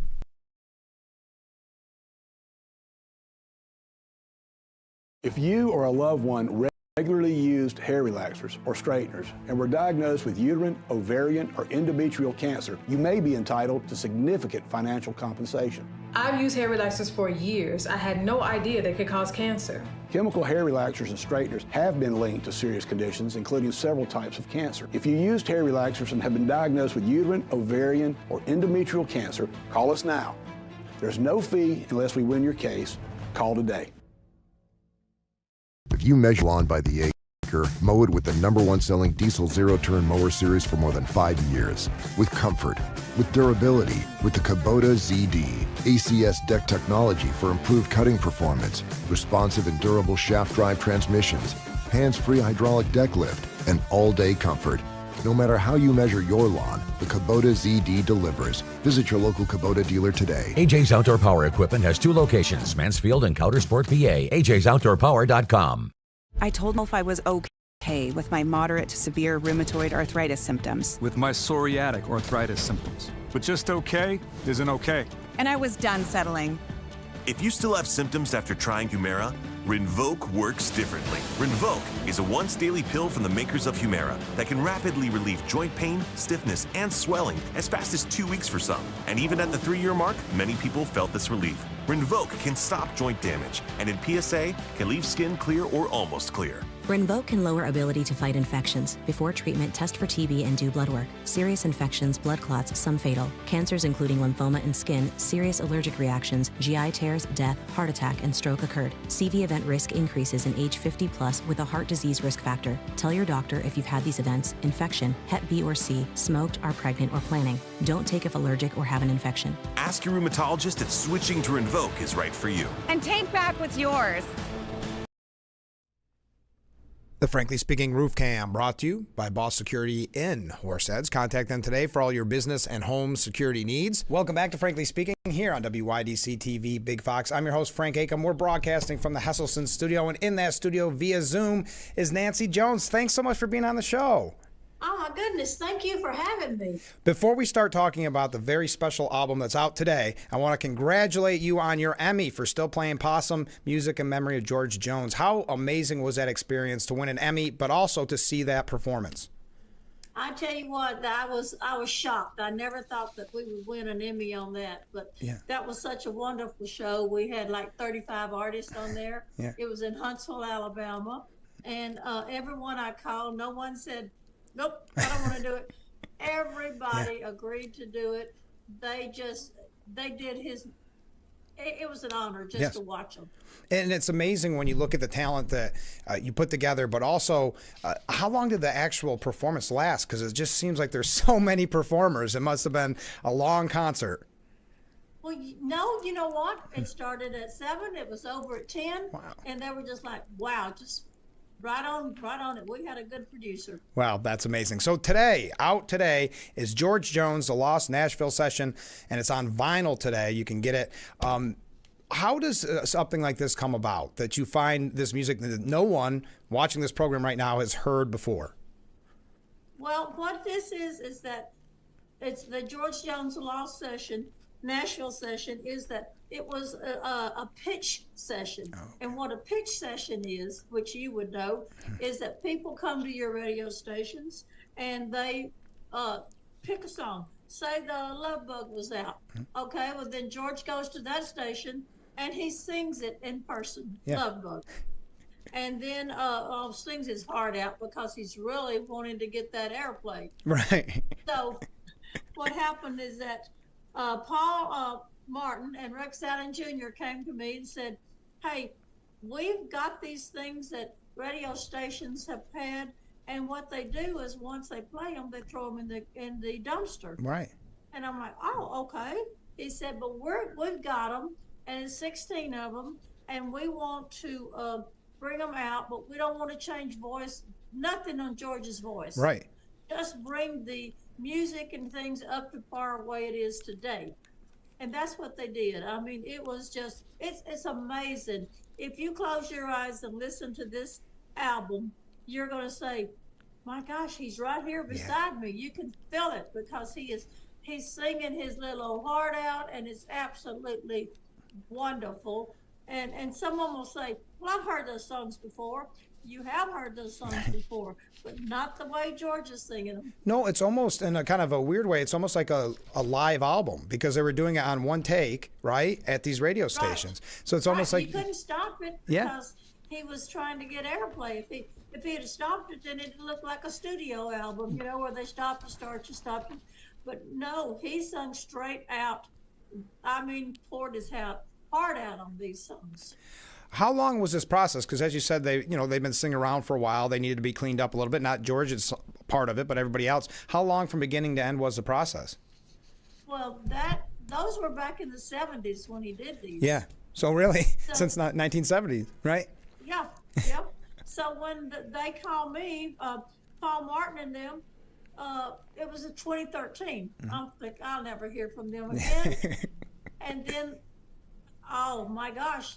If you or a loved one regularly used hair relaxers or straighteners and were diagnosed with uterine, ovarian, or endometrial cancer, you may be entitled to significant financial compensation. I've used hair relaxers for years. I had no idea they could cause cancer. Chemical hair relaxers and straighteners have been linked to serious conditions, including several types of cancer. If you used hair relaxers and have been diagnosed with uterine, ovarian, or endometrial cancer, call us now. There's no fee unless we win your case. Call today. If you measure lawn by the acre, mow it with the #1 selling diesel zero-turn mower series for more than 5 years. With comfort, with durability, with the Kubota ZD. ACS deck technology for improved cutting performance, responsive and durable shaft drive transmissions, hands-free hydraulic deck lift, and all-day comfort. No matter how you measure your lawn, the Kubota ZD delivers. Visit your local Kubota dealer today. AJ's Outdoor Power Equipment has 2 locations, Mansfield and Coudersport, PA. AJ'sOutdoorPower.com. I told myself I was okay with my moderate to severe rheumatoid arthritis symptoms. With my psoriatic arthritis symptoms. But just okay isn't okay. And I was done settling. If you still have symptoms after trying Humira, Rinvoq works differently. Rinvoq is a once-daily pill from the makers of Humira that can rapidly relieve joint pain, stiffness, and swelling as fast as 2 weeks for some. And even at the 3-year mark, many people felt this relief. Rinvoq can stop joint damage, and in PSA, can leave skin clear or almost clear. Rinvoq can lower ability to fight infections. Before treatment, test for TB and do blood work. Serious infections, blood clots, some fatal. Cancers including lymphoma and skin, serious allergic reactions, GI tears, death, heart attack, and stroke occurred. CV event risk increases in age 50 plus with a heart disease risk factor. Tell your doctor if you've had these events, infection, Hep B or C, smoked, are pregnant, or planning. Don't take if allergic or have an infection. Ask your rheumatologist if switching to Rinvoq is right for you. And take back what's yours. The Frankly Speaking Roof Cam brought to you by Boss Security in Horseheads. Contact them today for all your business and home security needs. Welcome back to Frankly Speaking here on WYDC TV Big Fox. I'm your host, Frank Acom. We're broadcasting from the Hesselson studio, and in that studio via Zoom is Nancy Jones. Thanks so much for being on the show. Oh my goodness, thank you for having me. Before we start talking about the very special album that's out today, I want to congratulate you on your Emmy for still playing possum music in memory of George Jones. How amazing was that experience to win an Emmy, but also to see that performance? I tell you what, I was shocked. I never thought that we would win an Emmy on that, but that was such a wonderful show. We had like 35 artists on there. It was in Huntsville, Alabama, and everyone I called, no one said, nope, I don't want to do it. Everybody agreed to do it. They did it was an honor just to watch them. And it's amazing when you look at the talent that you put together, but also how long did the actual performance last? Because it just seems like there's so many performers. It must have been a long concert. Well, no, you know what? It started at 7, it was over at 10, and they were just like, wow, just right on it. We had a good producer. Wow, that's amazing. So out today is George Jones, The Lost Nashville Session, and it's on vinyl today. You can get it. How does something like this come about, that you find this music that no one watching this program right now has heard before? Well, what this is that it's the George Jones Lost Session, Nashville Session, is that it was a pitch session. And what a pitch session is, which you would know, is that people come to your radio stations and they pick a song. Say the Love Bug was out. Okay, well then George goes to that station and he sings it in person, Love Bug. And then sings his heart out because he's really wanting to get that airplay. Right. So what happened is that Paul Martin and Rex Allen Jr. came to me and said, hey, we've got these things that radio stations have had, and what they do is once they play them, they throw them in the dumpster. Right. And I'm like, oh, okay. He said, but we've got them, and it's 16 of them, and we want to bring them out, but we don't want to change voice, nothing on George's voice. Right. Just bring the music and things up to par way it is today. And that's what they did. I mean, it was just, it's amazing. If you close your eyes and listen to this album, you're going to say, my gosh, he's right here beside me. You can feel it because he's singing his little heart out, and it's absolutely wonderful. And someone will say, well, I've heard those songs before. You have heard those songs before, but not the way George is singing them. No, it's almost, in a kind of a weird way, it's almost like a live album, because they were doing it on one take, right, at these radio stations. So it's almost like he couldn't stop it because he was trying to get airplay. If he had stopped it, then it'd look like a studio album, you know, where they stop to start, you stop it. But no, he sung straight out. I mean, poured his heart out on these songs. How long was this process? Because as you said, they've been singing around for a while. They needed to be cleaned up a little bit. Not George is part of it, but everybody else. How long from beginning to end was the process? Well, those were back in the 70s when he did these. Yeah. So really, since 1970s, right? Yeah. Yep. So when they called me, Paul Martin and them, it was in 2013. I'm like, I'll never hear from them again. And then, oh my gosh.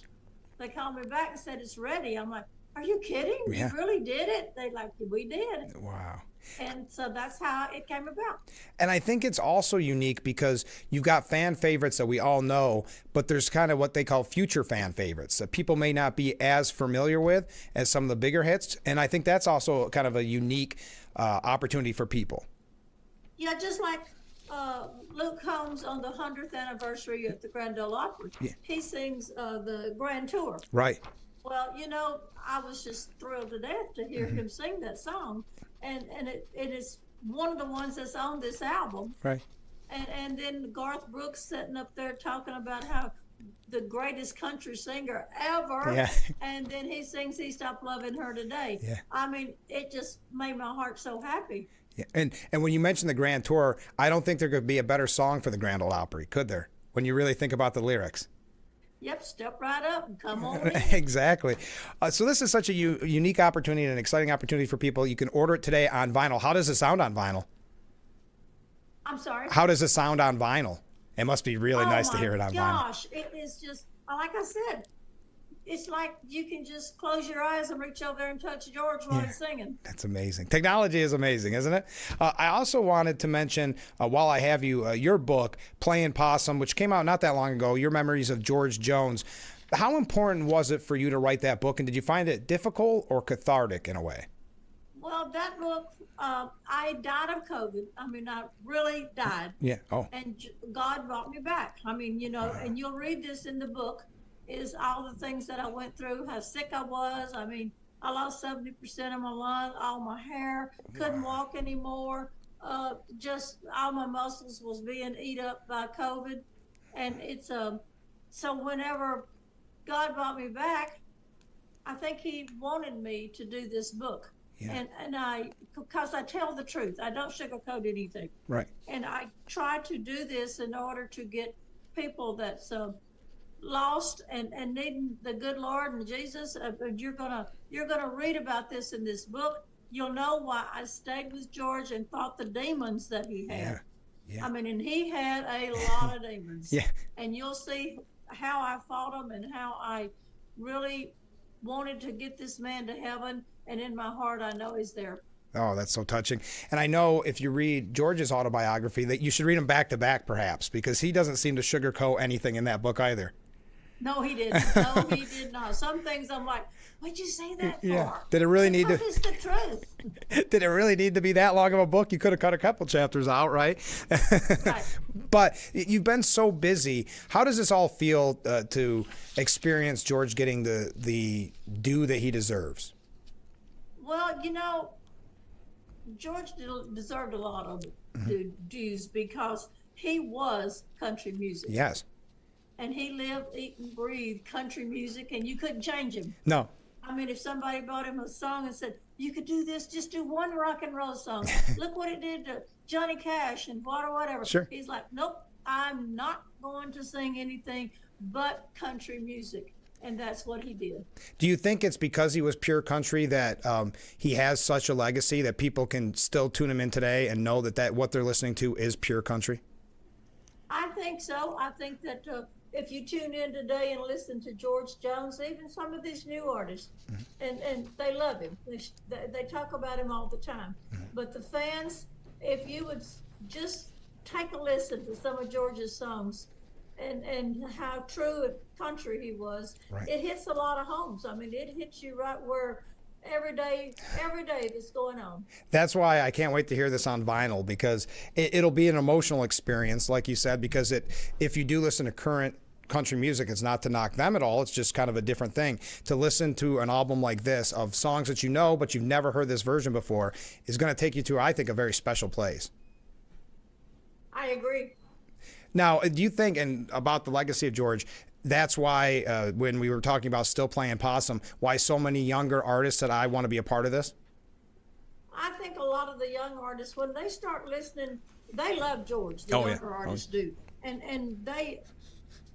They called me back and said, it's ready. I'm like, are you kidding? You really did it? They like, we did. Wow. And so that's how it came about. And I think it's also unique because you've got fan favorites that we all know, but there's kind of what they call future fan favorites that people may not be as familiar with as some of the bigger hits. And I think that's also kind of a unique opportunity for people. Yeah, just like Luke Combs on the 100th anniversary at the Grand Ole Opry. Yeah. He sings the Grand Tour. Right. Well, you know, I was just thrilled to death to hear him sing that song. And it is one of the ones that's on this album. Right. And then Garth Brooks sitting up there talking about how the greatest country singer ever. Yeah. And then he sings He Stopped Loving Her Today. Yeah. I mean, it just made my heart so happy. Yeah. And when you mention the Grand Tour, I don't think there could be a better song for the Grand Ole Opry, could there? When you really think about the lyrics. Yep, step right up and come on in. Exactly. So this is such a unique opportunity and an exciting opportunity for people. You can order it today on vinyl. How does it sound on vinyl? I'm sorry? How does it sound on vinyl? It must be really nice to hear it on vinyl. Oh, my gosh. It is just, like I said, it's like you can just close your eyes and reach over there and touch George while he's singing. That's amazing. Technology is amazing, isn't it? I also wanted to mention, while I have you, your book, Playing Possum, which came out not that long ago, Your Memories of George Jones. How important was it for you to write that book, and did you find it difficult or cathartic in a way? Well, that book, I died of COVID. I mean, I really died. Yeah. Oh. And God brought me back. I mean, you know, and you'll read this in the book, is all the things that I went through, how sick I was. I mean, I lost 70% of my lung, all my hair, couldn't walk anymore. Just all my muscles was being eat up by COVID. And it's, so whenever God brought me back, I think he wanted me to do this book. Yeah. And because I tell the truth, I don't sugarcoat anything. Right. And I try to do this in order to get people that's lost and needing the good Lord and Jesus. You're gonna read about this in this book. You'll know why I stayed with George and fought the demons that he had. Yeah. Yeah. I mean, and he had a lot of demons. Yeah. And you'll see how I fought them and how I really wanted to get this man to heaven. And in my heart, I know he's there. Oh, that's so touching. And I know if you read George's autobiography that you should read them back to back, perhaps, because he doesn't seem to sugarcoat anything in that book either. No, he didn't. No, he did not. Some things I'm like, what'd you say that for? Yeah. Did it really need to? It's the truth. Did it really need to be that long of a book? You could have cut a couple chapters out, right? Right. But you've been so busy. How does this all feel to experience George getting the due that he deserves? Well, you know, George deserved a lot of dues because he was country music. Yes. And he lived, eat, and breathed country music, and you couldn't change him. No. I mean, if somebody brought him a song and said, you could do this, just do one rock and roll song. Look what it did to Johnny Cash and whatever. Sure. He's like, nope, I'm not going to sing anything but country music. And that's what he did. Do you think it's because he was pure country that he has such a legacy that people can still tune him in today and know that what they're listening to is pure country? I think so. I think that if you tune in today and listen to George Jones, even some of these new artists, and they love him. They talk about him all the time. But the fans, if you would just take a listen to some of George's songs and how true a country he was, it hits a lot of homes. I mean, it hits you right where every day that's going on. That's why I can't wait to hear this on vinyl, because it'll be an emotional experience, like you said, because if you do listen to current country music, it's not to knock them at all. It's just kind of a different thing. To listen to an album like this of songs that you know, but you've never heard this version before, is going to take you to, I think, a very special place. I agree. Now, do you think, and about the legacy of George, that's why when we were talking about Still Playing Possum, why so many younger artists said, I want to be a part of this? I think a lot of the young artists, when they start listening, they love George. The younger artists do. And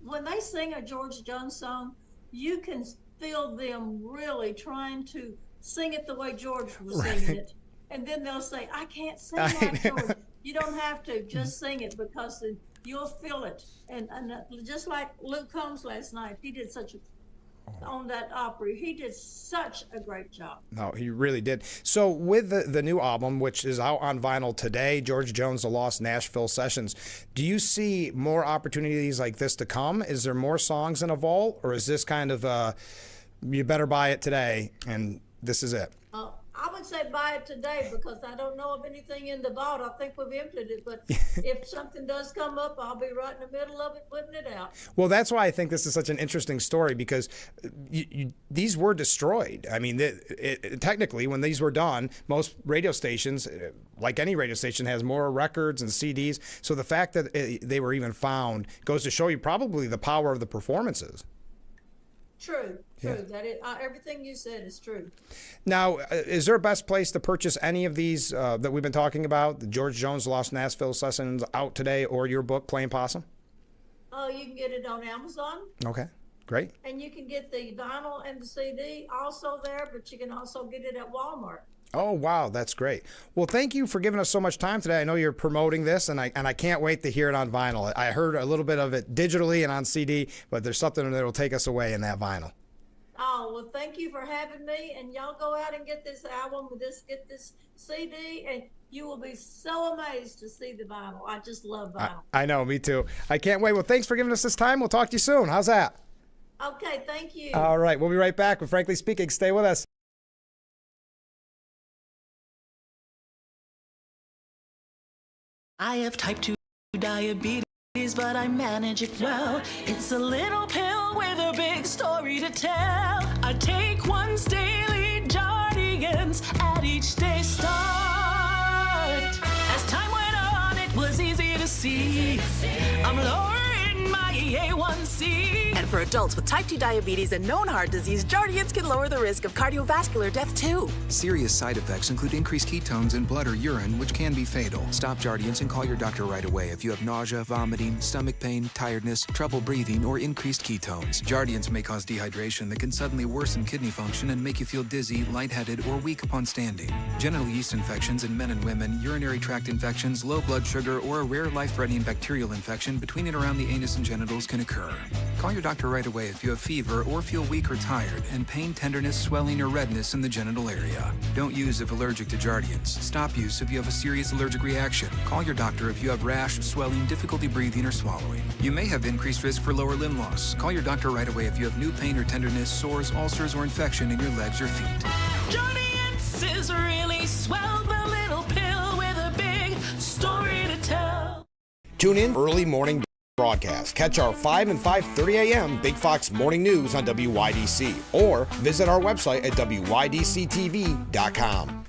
when they sing a George Jones song, you can feel them really trying to sing it the way George was singing it. And then they'll say, I can't sing like George. You don't have to, just sing it, because you'll feel it. And just like Luke Combs last night, he did on that Opry, he did such a great job. No, he really did. So with the new album, which is out on vinyl today, George Jones, The Lost Nashville Sessions, do you see more opportunities like this to come? Is there more songs in a vault, or is this kind of you better buy it today and this is it? I would say buy it today, because I don't know of anything in the vault. I think we've emptied it, but if something does come up, I'll be right in the middle of it, putting it out. Well, that's why I think this is such an interesting story, because these were destroyed. I mean, technically, when these were done, most radio stations, like any radio station, has more records and CDs. So the fact that they were even found goes to show you probably the power of the performances. True. That everything you said is true. Now, is there a best place to purchase any of these that we've been talking about? The George Jones Lost Nashville Sessions out today, or your book, Playing Possum? You can get it on Amazon. Okay. Great. And you can get the vinyl and the CD also there, but you can also get it at Walmart. Oh, wow, that's great. Well, thank you for giving us so much time today. I know you're promoting this, and I can't wait to hear it on vinyl. I heard a little bit of it digitally and on CD, but there's something that will take us away in that vinyl. Oh, well, thank you for having me, and y'all go out and get this album, get this CD, and you will be so amazed to see the vinyl. I just love vinyl. I know, me too. I can't wait. Well, thanks for giving us this time. We'll talk to you soon. How's that? Okay, thank you. All right, we'll be right back with Frankly Speaking. Stay with us. I have type 2 diabetes, but I manage it well. It's a little pill with a big story to tell. I take once daily Jardians at each day start. As time went on, it was easy to see I'm lowering my A1C. And for adults with type 2 diabetes and known heart disease, Jardians can lower the risk of cardiovascular death too. Serious side effects include increased ketones in blood or urine, which can be fatal. Stop Jardians and call your doctor right away if you have nausea, vomiting, stomach pain, tiredness, trouble breathing, or increased ketones. Jardians may cause dehydration that can suddenly worsen kidney function and make you feel dizzy, lightheaded, or weak upon standing. Genital yeast infections in men and women, urinary tract infections, low blood sugar, or a rare life-threatening bacterial infection between and around the anus and genitals can occur. Call your doctor right away if you have fever or feel weak or tired and pain, tenderness, swelling, or redness in the genital area. Don't use if allergic to Jardians. Stop use if you have a serious allergic reaction. Call your doctor if you have rash, swelling, difficulty breathing, or swallowing. You may have increased risk for lower limb loss. Call your doctor right away if you have new pain or tenderness, sores, ulcers, or infection in your legs or feet. Jardians is really swell, the little pill with a big story to tell. Tune in early morning broadcast. Catch our 5 and 5:30 a.m. Big Fox Morning News on WYDC or visit our website at WYDCTV.com.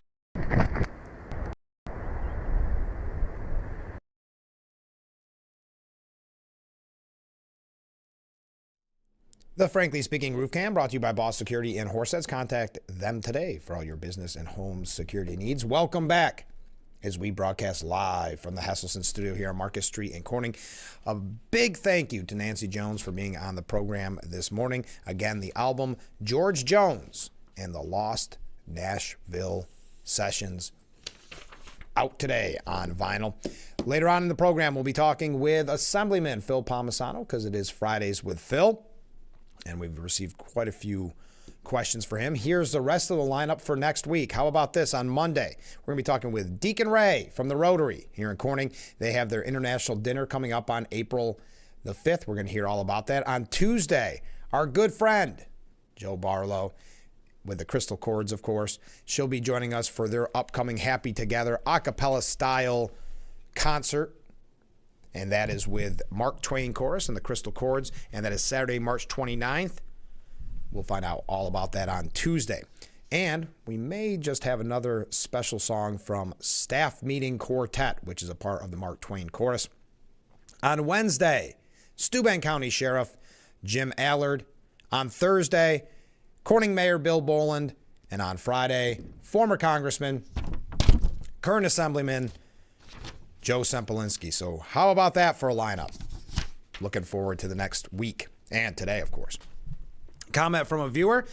The Frankly Speaking Roof Cam brought to you by Boss Security in Horseheads. Contact them today for all your business and home security needs. Welcome back as we broadcast live from the Hesselson studio here on Marcus Street in Corning. A big thank you to Nancy Jones for being on the program this morning. Again, the album George Jones and the Lost Nashville Sessions out today on vinyl. Later on in the program, we'll be talking with Assemblyman Phil Palmisano because it is Fridays with Phil, and we've received quite a few questions for him. Here's the rest of the lineup for next week. How about this? On Monday, we're going to be talking with Deacon Ray from the Rotary here in Corning. They have their international dinner coming up on April the 5th. We're going to hear all about that. On Tuesday, our good friend, Joe Barlow, with the Crystal Chords, of course. She'll be joining us for their upcoming Happy Together a cappella style concert. And that is with Mark Twain Chorus and the Crystal Chords. And that is Saturday, March 29th. We'll find out all about that on Tuesday. And we may just have another special song from Staff Meeting Quartet, which is a part of the Mark Twain Chorus. On Wednesday, Steuben County Sheriff Jim Allard. On Thursday, Corning Mayor Bill Boland. And on Friday, former Congressman, current Assemblyman Joe Sempolinski. So how about that for a lineup? Looking forward to the next week and today, of course. Comment from a viewer.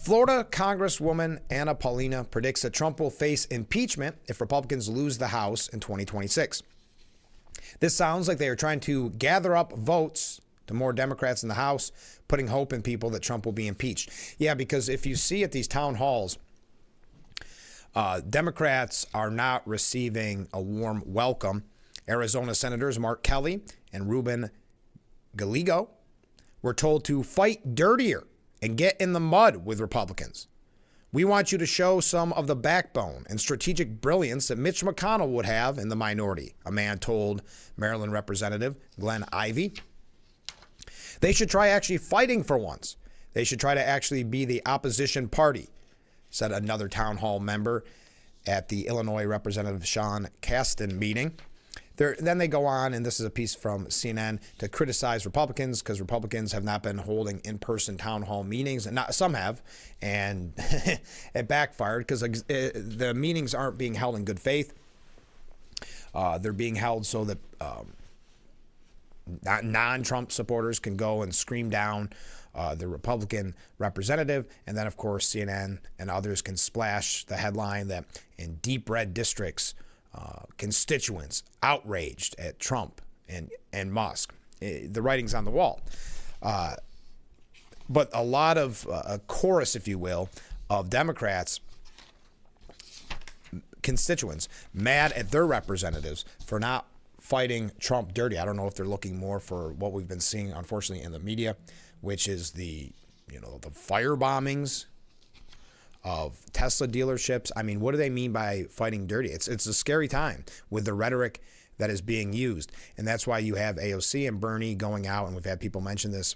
Florida Congresswoman Anna Paulina predicts that Trump will face impeachment if Republicans lose the House in 2026. This sounds like they are trying to gather up votes to more Democrats in the House, putting hope in people that Trump will be impeached. Yeah, because if you see at these town halls, Democrats are not receiving a warm welcome. Arizona Senators Mark Kelly and Ruben Gallego were told to fight dirtier and get in the mud with Republicans. We want you to show some of the backbone and strategic brilliance that Mitch McConnell would have in the minority, a man told Maryland Representative Glenn Ivey. They should try actually fighting for once. They should try to actually be the opposition party, said another town hall member at the Illinois Representative Sean Casten meeting. Then they go on, and this is a piece from CNN, to criticize Republicans because Republicans have not been holding in-person town hall meetings, and some have, and it backfired because the meetings aren't being held in good faith. They're being held so that non-Trump supporters can go and scream down the Republican representative. And then, of course, CNN and others can splash the headline that in deep red districts, constituents outraged at Trump and Musk. The writing's on the wall. But a lot of a chorus, if you will, of Democrats, constituents, mad at their representatives for not fighting Trump dirty. I don't know if they're looking more for what we've been seeing, unfortunately, in the media, which is the fire bombings of Tesla dealerships. I mean, what do they mean by fighting dirty? It's a scary time with the rhetoric that is being used. And that's why you have AOC and Bernie going out, and we've had people mention this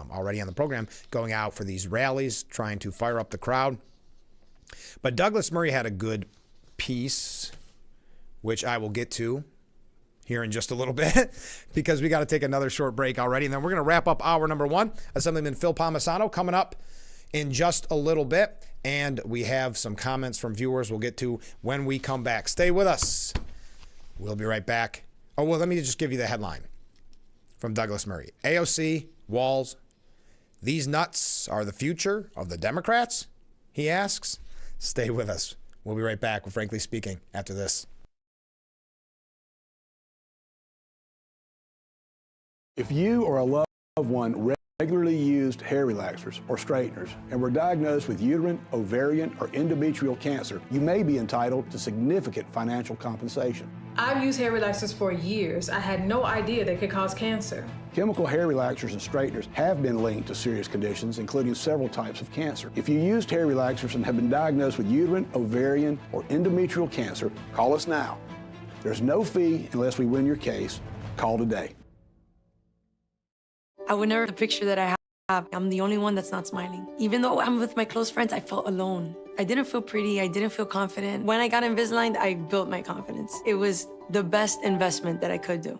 already on the program, going out for these rallies, trying to fire up the crowd. But Douglas Murray had a good piece, which I will get to here in just a little bit, because we got to take another short break already. And then we're going to wrap up hour number one. Assemblyman Phil Palmisano coming up in just a little bit. And we have some comments from viewers we'll get to when we come back. Stay with us. We'll be right back. Oh, well, let me just give you the headline from Douglas Murray. AOC, Walz, these nuts are the future of the Democrats? He asks. Stay with us. We'll be right back with Frankly Speaking after this. If you or a loved one regularly used hair relaxers or straighteners and were diagnosed with uterine, ovarian, or endometrial cancer, you may be entitled to significant financial compensation. I've used hair relaxers for years. I had no idea they could cause cancer. Chemical hair relaxers and straighteners have been linked to serious conditions, including several types of cancer. If you used hair relaxers and have been diagnosed with uterine, ovarian, or endometrial cancer, call us now. There's no fee unless we win your case. Call today. I would never picture that I have. I'm the only one that's not smiling. Even though I'm with my close friends, I felt alone. I didn't feel pretty. I didn't feel confident. When I got Invisalign, I built my confidence. It was the best investment that I could do.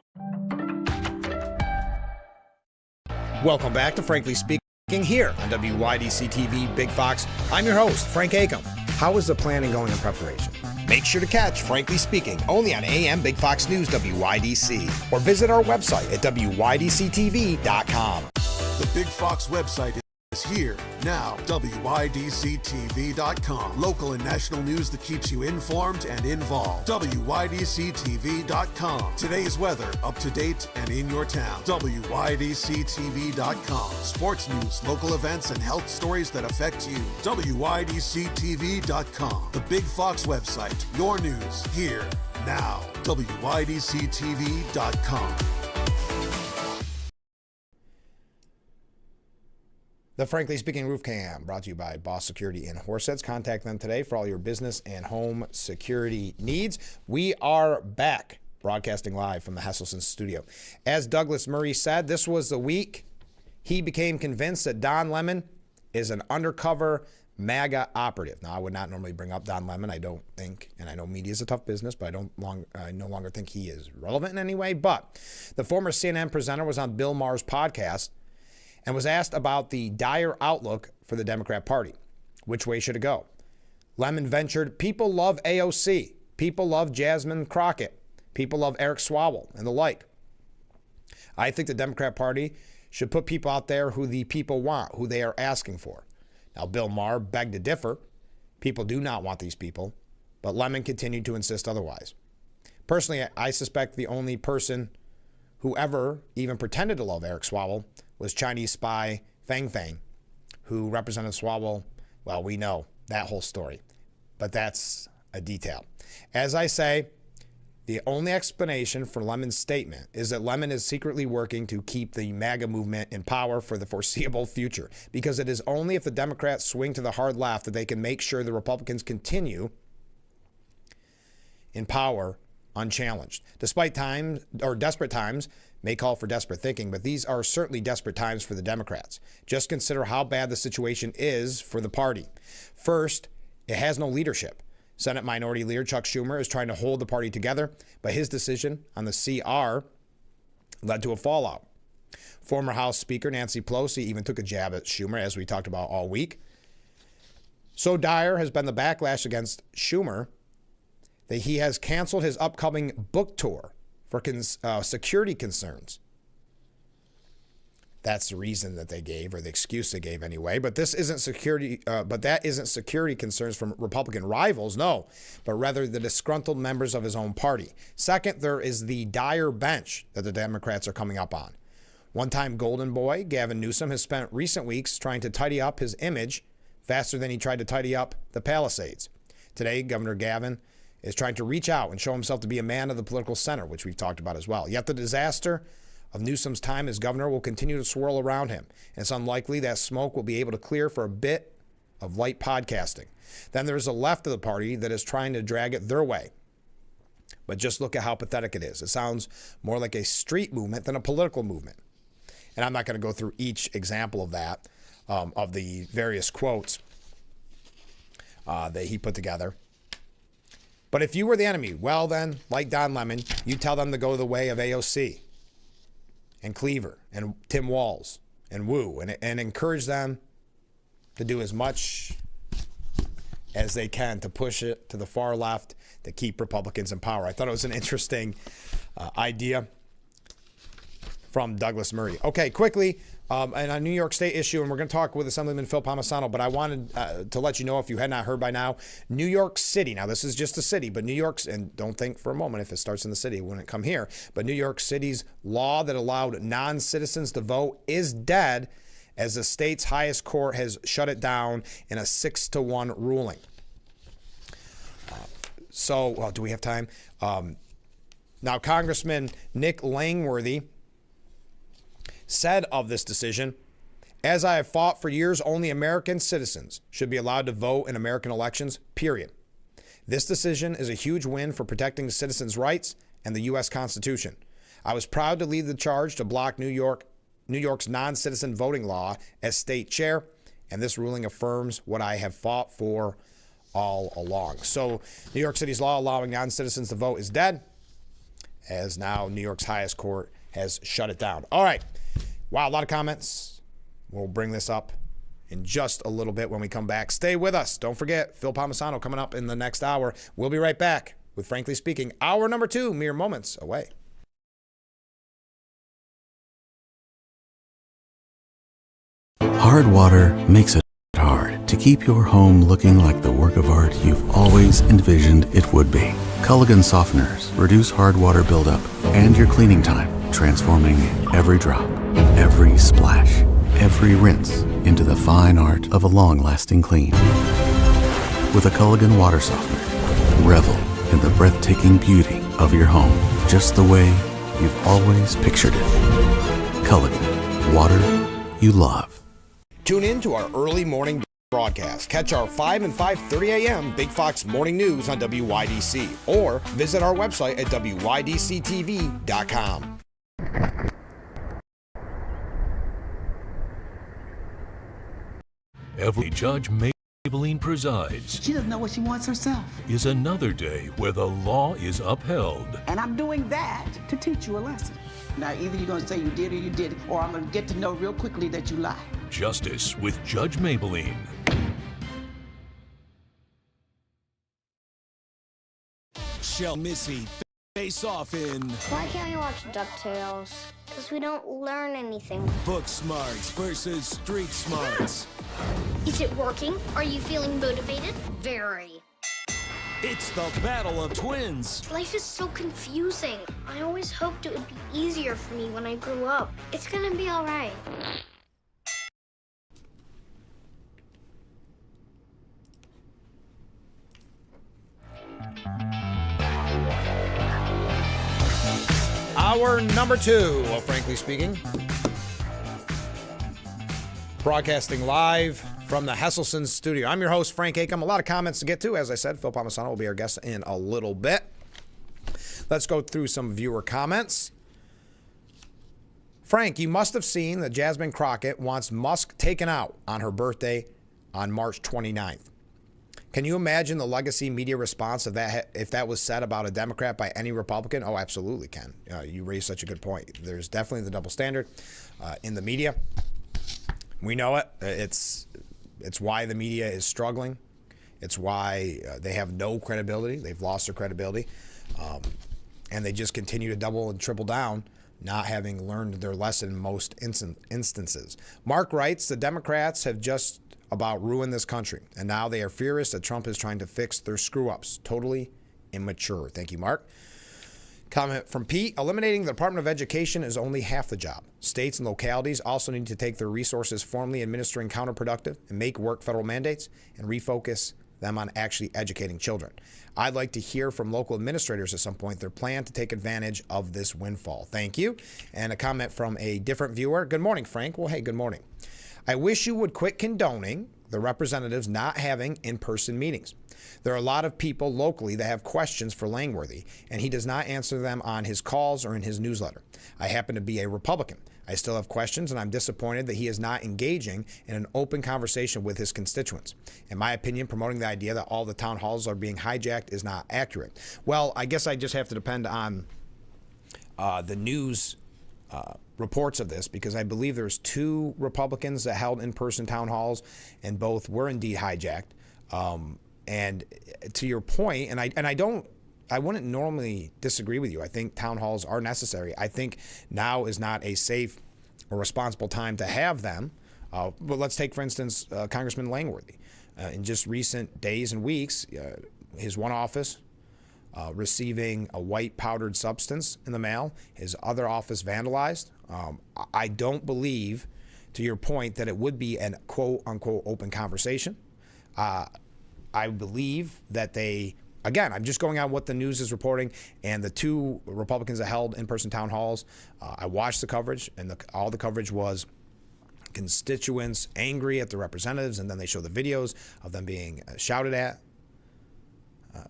Welcome back to Frankly Speaking here on WYDC TV Big Fox. I'm your host, Frank Acom. How is the planning going in preparation? Make sure to catch Frankly Speaking only on AM Big Fox News WYDC or visit our website at WYDCTV.com. The Big Fox website is here now. WYDCTV.com. Local and national news that keeps you informed and involved. WYDCTV.com. Today's weather up to date and in your town. WYDCTV.com. Sports news, local events, and health stories that affect you. WYDCTV.com. The Big Fox website. Your news here now. WYDCTV.com. The Frankly Speaking Roof Cam, brought to you by Boss Security in Horseheads. Contact them today for all your business and home security needs. We are back, broadcasting live from the Hesselson studio. As Douglas Murray said, this was the week he became convinced that Don Lemon is an undercover MAGA operative. Now, I would not normally bring up Don Lemon. I don't think, and I know media is a tough business, but I no longer think he is relevant in any way. But the former CNN presenter was on Bill Maher's podcast and was asked about the dire outlook for the Democrat Party. Which way should it go? Lemon ventured, people love AOC. People love Jasmine Crockett. People love Eric Swalwell and the like. I think the Democrat Party should put people out there who the people want, who they are asking for. Now, Bill Maher begged to differ. People do not want these people, but Lemon continued to insist otherwise. Personally, I suspect the only person who ever even pretended to love Eric Swalwell was Chinese spy Fang Fang, who represented Swalwell. Well, we know that whole story, but that's a detail. As I say, the only explanation for Lemon's statement is that Lemon is secretly working to keep the MAGA movement in power for the foreseeable future, because it is only if the Democrats swing to the hard left that they can make sure the Republicans continue in power unchallenged. Despite times, or desperate times, may call for desperate thinking, but these are certainly desperate times for the Democrats. Just consider how bad the situation is for the party. First, it has no leadership. Senate Minority Leader Chuck Schumer is trying to hold the party together, but his decision on the CR led to a fallout. Former House Speaker Nancy Pelosi even took a jab at Schumer, as we talked about all week. So dire has been the backlash against Schumer that he has canceled his upcoming book tour for security concerns. That's the reason that they gave, or the excuse they gave anyway. But this isn't security. But that isn't security concerns from Republican rivals, no, but rather the disgruntled members of his own party. Second, there is the dire bench that the Democrats are coming up on. One-time Golden Boy Gavin Newsom has spent recent weeks trying to tidy up his image faster than he tried to tidy up the Palisades. Today, Governor Gavin is trying to reach out and show himself to be a man of the political center, which we've talked about as well. Yet the disaster of Newsom's time as governor will continue to swirl around him, and it's unlikely that smoke will be able to clear for a bit of light podcasting. Then there's a left of the party that is trying to drag it their way. But just look at how pathetic it is. It sounds more like a street movement than a political movement. And I'm not going to go through each example of that, of the various quotes that he put together. But if you were the enemy, well then, like Don Lemon, you tell them to go the way of AOC and Cleaver and Tim Walz and Wu, and encourage them to do as much as they can to push it to the far left to keep Republicans in power. I thought it was an interesting idea from Douglas Murray. Okay, quickly, and a New York State issue, and we're going to talk with Assemblyman Phil Palmisano, but I wanted to let you know, if you had not heard by now, New York City, now this is just a city, but New York's, and don't think for a moment if it starts in the city, it wouldn't come here, but New York City's law that allowed non-citizens to vote is dead, as the state's highest court has shut it down in a 6-1 ruling. Do we have time? Now, Congressman Nick Langworthy said of this decision, "As I have fought for years, only American citizens should be allowed to vote in American elections, period. This decision is a huge win for protecting citizens' rights and the U.S. Constitution. I was proud to lead the charge to block New York's non-citizen voting law as state chair, and this ruling affirms what I have fought for all along." So New York City's law allowing non-citizens to vote is dead, as now New York's highest court has shut it down. All right. Wow, a lot of comments. We'll bring this up in just a little bit when we come back. Stay with us. Don't forget, Phil Palmisano coming up in the next hour. We'll be right back with Frankly Speaking, hour number 2, mere moments away. Hard water makes it hard to keep your home looking like the work of art you've always envisioned it would be. Culligan softeners reduce hard water buildup and your cleaning time, transforming every drop, every splash, every rinse into the fine art of a long-lasting clean. With a Culligan water softener, revel in the breathtaking beauty of your home, just the way you've always pictured it. Culligan, water you love. Tune in to our early morning broadcast. Catch our 5 and 5:30 a.m. Big Fox Morning News on WYDC, or visit our website at WYDCTV.com. Every Judge Maybelline presides. She doesn't know what she wants herself. Is another day where the law is upheld. And I'm doing that to teach you a lesson. Now, either you're going to say you did or you didn't, or I'm going to get to know real quickly that you lied. Justice with Judge Maybelline. Shell Missy face off in Why can't we watch DuckTales? Because we don't learn anything. Book Smarts versus Street Smarts. Is it working? Are you feeling motivated? Very. It's the battle of twins. Life is so confusing. I always hoped it would be easier for me when I grew up. It's gonna be all right. Hour number 2 of Frankly Speaking. Broadcasting live from the Hesselson studio. I'm your host, Frank Acom. A lot of comments to get to. As I said, Phil Palmisano will be our guest in a little bit. Let's go through some viewer comments. Frank, you must have seen that Jasmine Crockett wants Musk taken out on her birthday on March 29th. Can you imagine the legacy media response of that if that was said about a Democrat by any Republican? Oh, absolutely, Ken. You raised such a good point. There's definitely the double standard in the media. We know it. It's why the media is struggling. It's why they have no credibility. They've lost their credibility. And they just continue to double and triple down not having learned their lesson in most instances. Mark writes, the Democrats have just about ruined this country, and now they are furious that Trump is trying to fix their screw-ups. Totally immature. Thank you, Mark. Comment from Pete. Eliminating the Department of Education is only half the job. States and localities also need to take their resources formally administering counterproductive and make work federal mandates and refocus them on actually educating children. I'd like to hear from local administrators at some point their plan to take advantage of this windfall. Thank you. And a comment from a different viewer. Good morning, Frank. Well, hey, good morning. I wish you would quit condoning the representatives not having in-person meetings. There are a lot of people locally that have questions for Langworthy, and he does not answer them on his calls or in his newsletter. I happen to be a Republican. I still have questions, and I'm disappointed that he is not engaging in an open conversation with his constituents. In my opinion, promoting the idea that all the town halls are being hijacked is not accurate. Well, I guess I just have to depend on the news reports of this, because I believe there's 2 Republicans that held in-person town halls, and both were indeed hijacked. And to your point, and I wouldn't normally disagree with you. I think town halls are necessary. I think now is not a safe or responsible time to have them. But let's take, for instance, Congressman Langworthy. In just recent days and weeks, his one office receiving a white powdered substance in the mail, his other office vandalized. I don't believe, to your point, that it would be an quote-unquote open conversation. I believe that they, again, I'm just going on what the news is reporting, and the 2 Republicans that held in-person town halls, I watched the coverage, and all the coverage was constituents angry at the representatives, and then they show the videos of them being shouted at,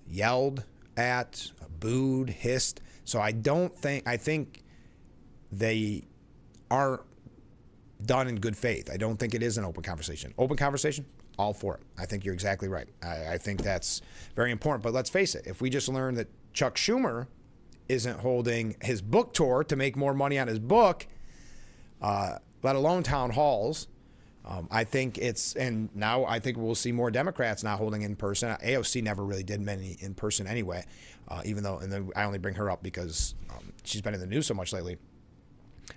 yelled at, booed, hissed. So I think they aren't done in good faith. I don't think it is an open conversation. Open conversation, all for it. I think you're exactly right. I think that's very important. But let's face it, if we just learned that Chuck Schumer isn't holding his book tour to make more money on his book, let alone town halls, I think and now I think we'll see more Democrats not holding in person. AOC never really did many in person anyway, even though, and then I only bring her up because she's been in the news so much lately.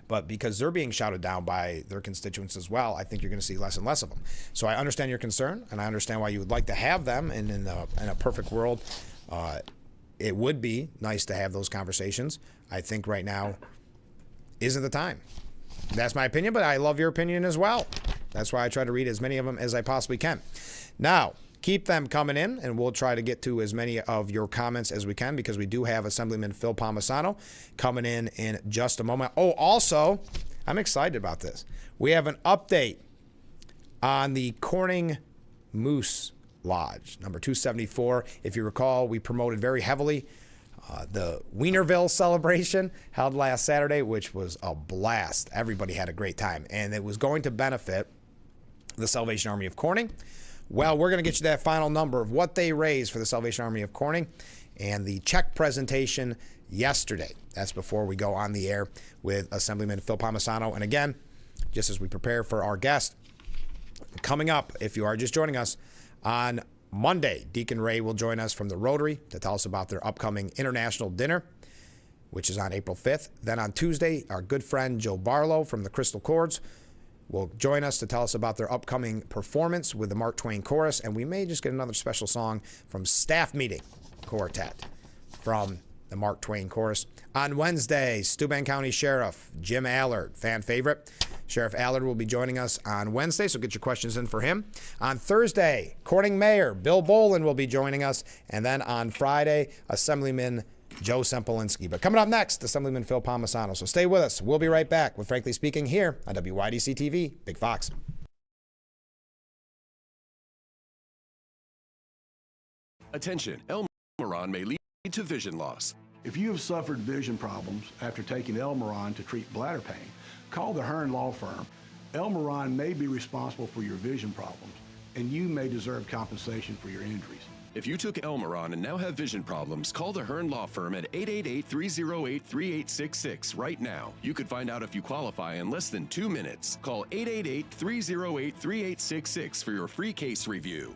But because they're being shouted down by their constituents as well, I think you're going to see less and less of them. So I understand your concern, and I understand why you would like to have them. And in a perfect world, it would be nice to have those conversations. I think right now isn't the time. That's my opinion, but I love your opinion as well. That's why I try to read as many of them as I possibly can. Now, keep them coming in, and we'll try to get to as many of your comments as we can, because we do have Assemblyman Phil Palmisano coming in just a moment. Oh, also, I'm excited about this. We have an update on the Corning Moose Lodge, number 274. If you recall, we promoted very heavily the Wienerville celebration held last Saturday, which was a blast. Everybody had a great time, and it was going to benefit the Salvation Army of Corning. Well, we're going to get you that final number of what they raised for the Salvation Army of Corning and the check presentation yesterday. That's before we go on the air with Assemblyman Phil Palmisano. And again, just as we prepare for our guest, coming up, if you are just joining us, on Monday, Deacon Ray will join us from the Rotary to tell us about their upcoming international dinner, which is on April 5th. Then on Tuesday, our good friend Joe Barlow from the Crystal Chords will join us to tell us about their upcoming performance with the Mark Twain Chorus, and we may just get another special song from Staff Meeting Quartet from the Mark Twain Chorus. On Wednesday, Steuben County Sheriff Jim Allard, fan favorite. Sheriff Allard will be joining us on Wednesday, so get your questions in for him. On Thursday, Corning Mayor Bill Bolin will be joining us, and then on Friday, Assemblyman Joe Sempolinski. But coming up next, Assemblyman Phil Palmisano. So stay with us. We'll be right back with Frankly Speaking here on WYDC TV, Big Fox. Attention, Elmeron may lead to vision loss. If you have suffered vision problems after taking Elmeron to treat bladder pain, call the Hearn Law Firm. Elmeron may be responsible for your vision problems, and you may deserve compensation for your injuries. If you took Elmeron and now have vision problems, call the Hearn Law Firm at 888-308-3866 right now. You could find out if you qualify in less than 2 minutes. Call 888-308-3866 for your free case review.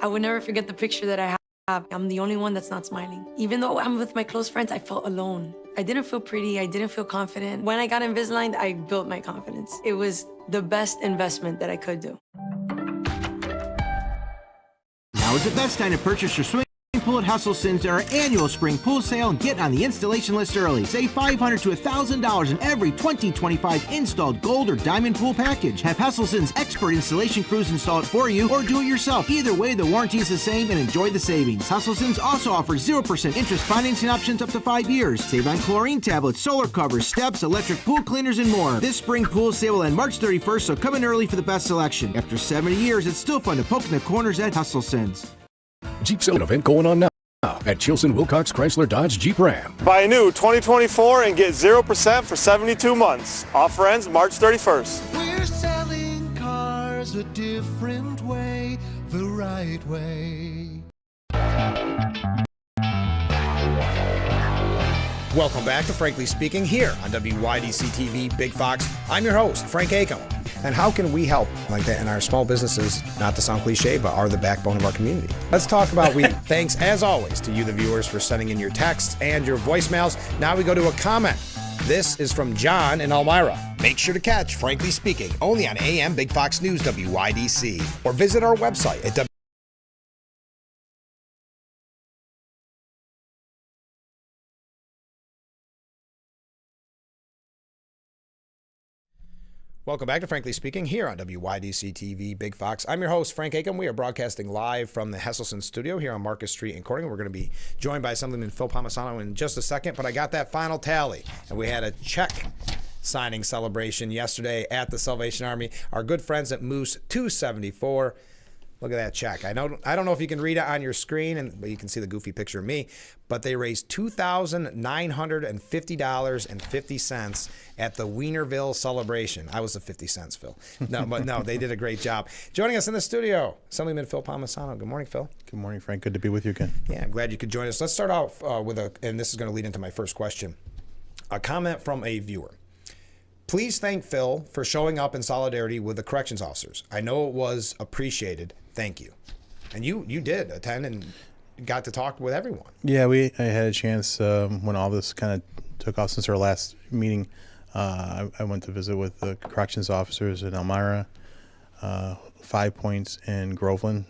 I would never forget the picture that I I'm the only one that's not smiling. Even though I'm with my close friends, I felt alone. I didn't feel pretty. I didn't feel confident. When I got Invisalign, I built my confidence. It was the best investment that I could do. Now is the best time to purchase your swimming pool at Hustleson's at our annual spring pool sale and get on the installation list early. Save $500 to $1,000 in every 2025 installed gold or diamond pool package. Have Hustleson's expert installation crews install it for you or do it yourself. Either way, the warranty is the same and enjoy the savings. Hustleson's also offers 0% interest financing options up to 5 years. Save on chlorine tablets, solar covers, steps, electric pool cleaners, and more. This spring pool sale will end March 31st, so come in early for the best selection. After 70 years, it's still fun to poke in the corners at Hustleson's. Jeep selling event going on now at Chilson Wilcox Chrysler Dodge Jeep Ram. Buy a new 2024 and get 0% for 72 months. Offer ends March 31st. We're selling cars a different way, the right way. Welcome back to Frankly Speaking here on WYDC TV Big Fox. I'm your host, Frank Acom. And how can we help like that in our small businesses, not to sound cliche, but are the backbone of our community? Let's talk about thanks, as always, to you, the viewers, for sending in your texts and your voicemails. Now we go to a comment. This is from John in Elmira. Make sure to catch Frankly Speaking only on AM Big Fox News WYDC or visit our website at Welcome back to Frankly Speaking here on WYDC TV Big Fox. I'm your host, Frank Acom. We are broadcasting live from the Hesselson studio here on Marcus Street in Corning. We're going to be joined by Assemblyman Phil Palmisano in just a second, but I got that final tally, and we had a check signing celebration yesterday at the Salvation Army. Our good friends at Moose 274. Look at that check. I don't know if you can read it on your screen, but you can see the goofy picture of me. But they raised $2,950.50 at the Wienerville celebration. I was the 50 cents, Phil. No, they did a great job. Joining us in the studio, Assemblyman Phil Palmisano. Good morning, Phil. Good morning, Frank. Good to be with you again. Yeah, I'm glad you could join us. Let's start off with and this is going to lead into my first question, a comment from a viewer. Please thank Phil for showing up in solidarity with the corrections officers. I know it was appreciated. Thank you. And you did attend and got to talk with everyone. Yeah, I had a chance when all this kind of took off since our last meeting. I went to visit with the corrections officers in Elmira, 5 Points in Groveland.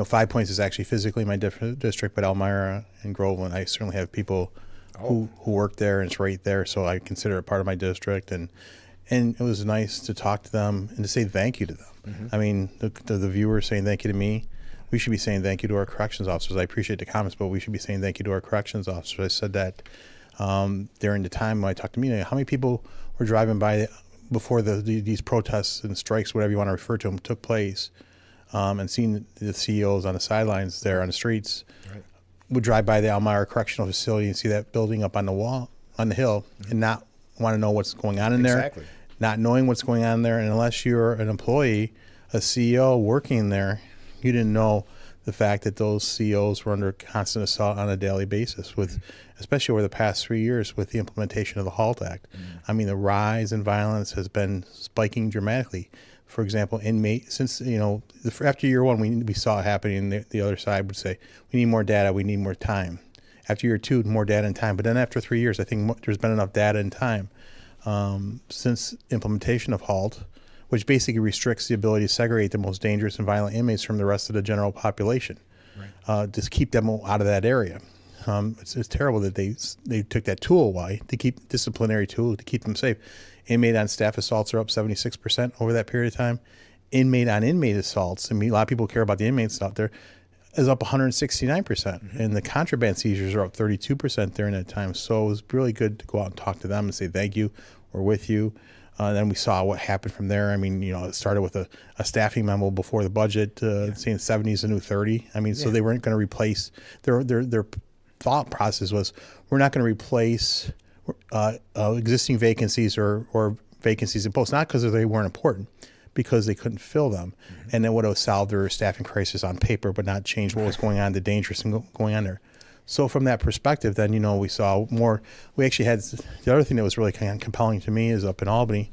5 Points is actually physically my district, but Elmira and Groveland, I certainly have people who work there, and it's right there, so I consider it part of my district. And it was nice to talk to them and to say thank you to them. Mm-hmm. I mean, the viewers saying thank you to me. We should be saying thank you to our corrections officers. I appreciate the comments, but we should be saying thank you to our corrections officers. I said that during the time when I talked to me, how many people were driving by before these protests and strikes, whatever you want to refer to them, took place, and seeing the CEOs on the sidelines there on the streets, right, would drive by the Elmira Correctional Facility and see that building up on the wall, on the hill, mm-hmm, and not want to know what's going on in there, not knowing what's going on there. And unless you're an employee, a CEO working there, you didn't know the fact that those CEOs were under constant assault on a daily basis, with, especially over the past 3 years with the implementation of the HALT Act. Mm-hmm. I mean, the rise in violence has been spiking dramatically. For example, since, after year one, we saw it happening, and the other side would say, we need more data, we need more time. After year two, more data and time. But then after 3 years, I think there's been enough data and time since implementation of HALT, which basically restricts the ability to segregate the most dangerous and violent inmates from the rest of the general population, right, just keep them out of that area. It's terrible that they took that tool away, to keep disciplinary tool to keep them safe. Inmate on staff assaults are up 76% over that period of time. Inmate on inmate assaults, a lot of people care about the inmates out there, is up 169%. Mm-hmm. And the contraband seizures are up 32% during that time. So it was really good to go out and talk to them and say thank you, we're with you. Then we saw what happened from there. I mean, it started with a staffing memo before the budget saying 70 is the new 30. I mean, so they weren't going to replace, their thought process was, we're not going to replace existing vacancies or vacancies in posts, not because they weren't important, because they couldn't fill them. Mm-hmm. And then would have solved their staffing crisis on paper, but not change what was going on, the dangerous and going on there. So from that perspective, then, we saw more. We actually had, the other thing that was really kind of compelling to me is up in Albany,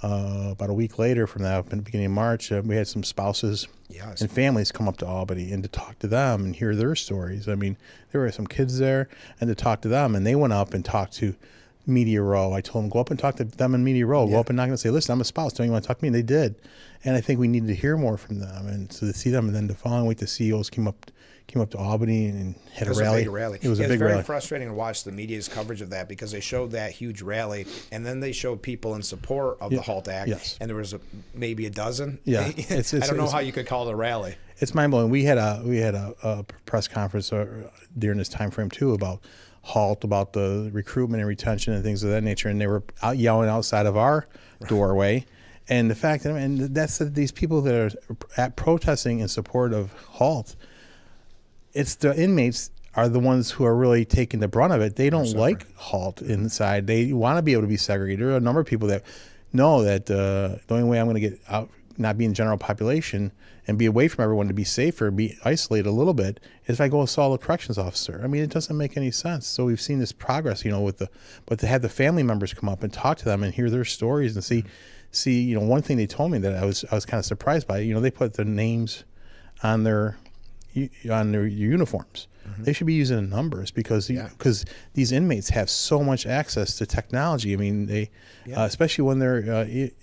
About a week later from that, in the beginning of March, we had some spouses and families come up to Albany and to talk to them and hear their stories. I mean, there were some kids there, and to talk to them, and they went up and talked to Media Row. I told them, go up and talk to them in Media Row. Go up and knock and say, listen, I'm a spouse. Don't you want to talk to me? And they did. And I think we needed to hear more from them. And so to see them, and then the following week, the CEOs came up to Albany and had a rally. It was a big rally. It was a big It was very rally. frustrating to watch the media's coverage of that because they showed that huge rally, and then they showed people in support of the HALT Act, and there was maybe a dozen. Yeah, I don't know how you could call it a rally. It's mind blowing. We had a press conference during this time frame too about HALT, about the recruitment and retention and things of that nature, and they were out yelling outside of our doorway. And the fact that, and that's these people that are protesting in support of HALT, it's the inmates are the ones who are really taking the brunt of it. They don't like HALT inside. They want to be able to be segregated. There are a number of people that know that the only way I'm going to get out, not be in general population and be away from everyone, to be safer, be isolated a little bit, is if I go assault a corrections officer. I mean, it doesn't make any sense. So we've seen this progress, but to have the family members come up and talk to them and hear their stories and see, one thing they told me that I was kind of surprised by, they put their names on their uniforms. They should be using numbers because these inmates have so much access to technology. I mean, they especially when they're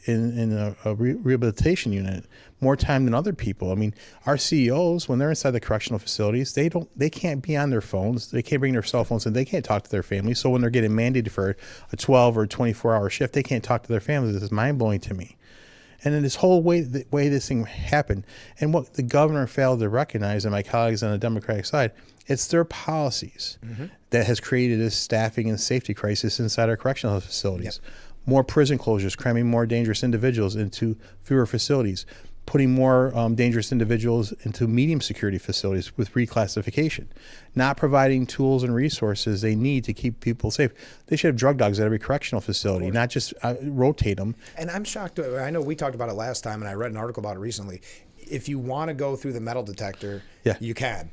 in a rehabilitation unit, more time than other people. I mean, our CEOs, when they're inside the correctional facilities, they can't be on their phones. They can't bring their cell phones and they can't talk to their families. So when they're getting mandated for a 12 or 24-hour shift, they can't talk to their families. This is mind-blowing to me. And then this whole way this thing happened, and what the governor failed to recognize, and my colleagues on the Democratic side, it's their policies that has created this staffing and safety crisis inside our correctional facilities. More prison closures, cramming more dangerous individuals into fewer facilities, putting more dangerous individuals into medium security facilities with reclassification, not providing tools and resources they need to keep people safe. They should have drug dogs at every correctional facility, not just rotate them. And I'm shocked. I know we talked about it last time, and I read an article about it recently. If you want to go through the metal detector, you can.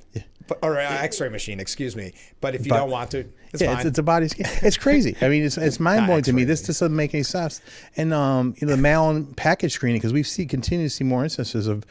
Or X-ray machine, excuse me. But if you don't want to, it's fine. It's a body scan. It's crazy. I mean, it's mind-blowing to me. This doesn't make any sense. And the mail and package screening, because we continue to see more instances of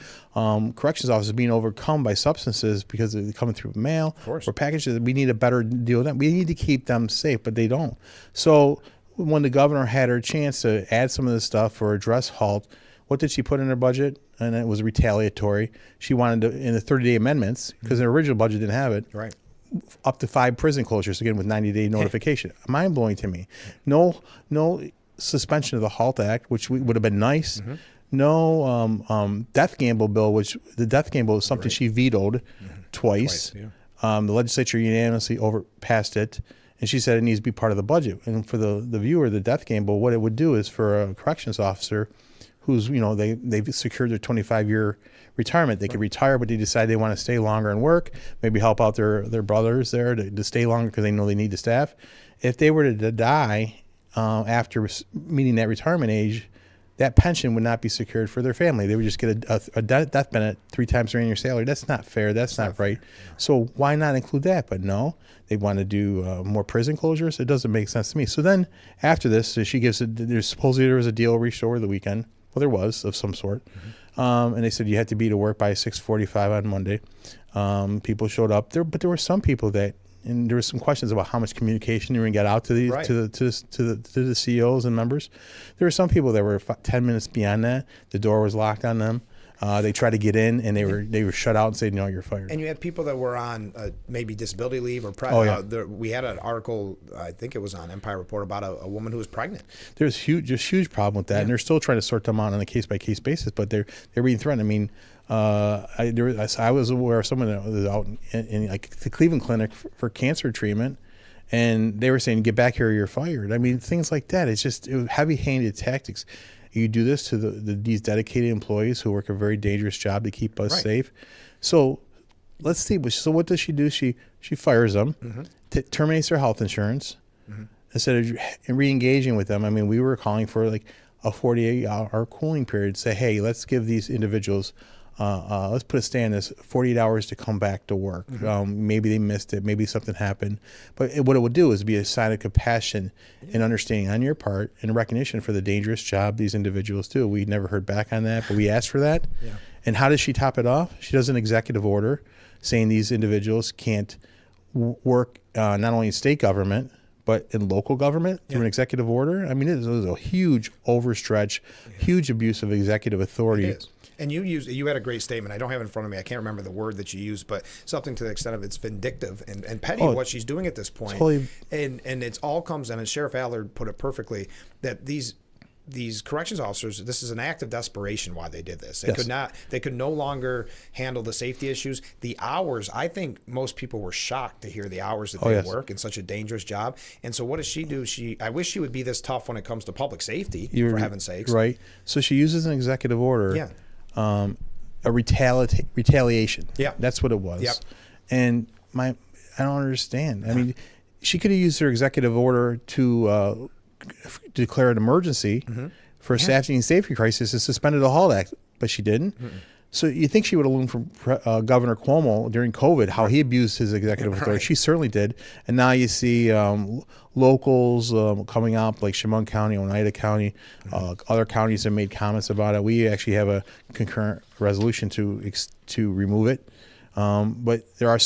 corrections officers being overcome by substances because they're coming through mail or packages. We need a better deal with them. We need to keep them safe, but they don't. So when the governor had her chance to add some of this stuff or address HALT, what did she put in her budget? And it was retaliatory. She wanted to, in the 30-day amendments, because the original budget didn't have it, up to 5 prison closures, again, with 90-day notification. Mind-blowing to me. No suspension of the HALT Act, which would have been nice. No death gamble bill, which the death gamble is something she vetoed twice. The legislature unanimously passed it. And she said it needs to be part of the budget. And for the viewer, the death gamble, what it would do is for a corrections officer who's, they've secured their 25-year retirement. They could retire, but they decide they want to stay longer and work, maybe help out their brothers there to stay longer because they know they need the staff. If they were to die after meeting that retirement age, that pension would not be secured for their family. They would just get a death benefit 3 times their annual salary. That's not fair. That's not right. So why not include that? But no, they want to do more prison closures. It doesn't make sense to me. So then after this, she gives there's supposedly there was a deal reached over the weekend. Well, there was of some sort. And they said you had to be to work by 6:45 on Monday. People showed up there, but there were some people that, and there were some questions about how much communication you were going to get out to these to the CEOs and members. There were some people that were 10 minutes beyond that. The door was locked on them. They tried to get in, and they were shut out and said, "No, you're fired." And you had people that were on maybe disability leave or we had an article, I think it was on Empire Report, about a woman who was pregnant. There's huge problem with that, and they're still trying to sort them out on a case by case basis. But they're being threatened. I mean, I was aware of someone that was out in like the Cleveland Clinic for cancer treatment, and they were saying, "Get back here, you're fired." I mean, things like that. It was heavy-handed tactics. You do this to these dedicated employees who work a very dangerous job to keep us safe. So let's see. So what does she do? She fires them, terminates their health insurance, instead of re-engaging with them. I mean, we were calling for like a 48-hour cooling period. Say, hey, let's give these individuals let's put a stay on this, 48 hours to come back to work. Maybe they missed it. Maybe something happened. But what it would do is be a sign of compassion and understanding on your part and recognition for the dangerous job these individuals do. We never heard back on that, but we asked for that. Yeah. And how does she top it off? She does an executive order saying these individuals can't work not only in state government, but in local government through an executive order. I mean, it was a huge overstretch, huge abuse of executive authority. It is. And you had a great statement. I don't have it in front of me. I can't remember the word that you used, but something to the extent of it's vindictive and petty what she's doing at this point. Totally. And it all comes, and as Sheriff Allard put it perfectly, that these corrections officers, this is an act of desperation why they did this. They could no longer handle the safety issues. The hours, I think most people were shocked to hear the hours that they work in such a dangerous job. And so what does she do? I wish she would be this tough when it comes to public safety, for heaven's sakes. Right. So she uses an executive order. A retaliation. Yeah. That's what it was. Yep. And I don't understand. I mean, she could have used her executive order to declare an emergency for a staffing safety crisis and suspended the HALT Act, but she didn't. So you think she would have learned from Governor Cuomo during COVID how he abused his executive authority. She certainly did. And now you see locals coming up like Chemung County, Oneida County, other counties have made comments about it. We actually have a concurrent resolution to remove it. But there is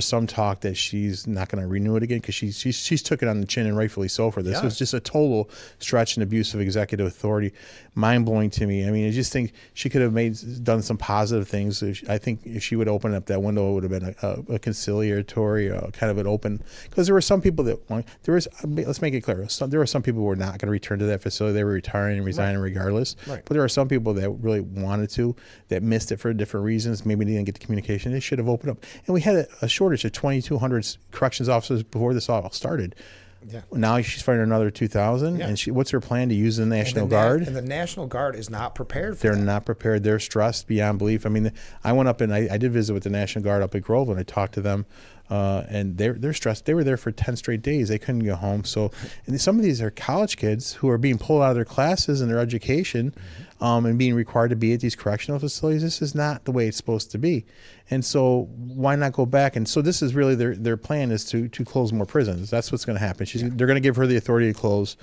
some talk that she's not going to renew it again because she's took it on the chin, and rightfully so for this. It was just a total stretch and abuse of executive authority, mind blowing to me. I mean, I just think she could have done some positive things. I think if she would open up that window, it would have been a conciliatory, kind of an open. Because there were some people that let's make it clear. There were some people who were not going to return to that facility. They were retiring and resigning regardless. Right. But there are some people that really wanted to, that missed it for different reasons. Maybe they didn't get the communication. They should have opened up. And we had a shortage of 2,200 corrections officers before this all started. Yeah. Now she's firing another 2,000. Yeah. And what's her plan to use the National Guard? And the National Guard is not prepared for They're not prepared. They're stressed beyond belief. I mean, I went up and I did visit with the National Guard up at Grove, and I talked to them. And they're stressed. They were there for 10 straight days. They couldn't go home. So, and some of these are college kids who are being pulled out of their classes and their education, and being required to be at these correctional facilities. This is not the way it's supposed to be. And so why not go back? And so this is really their plan is to close more prisons. That's what's going to happen. They're going to give her the authority to close.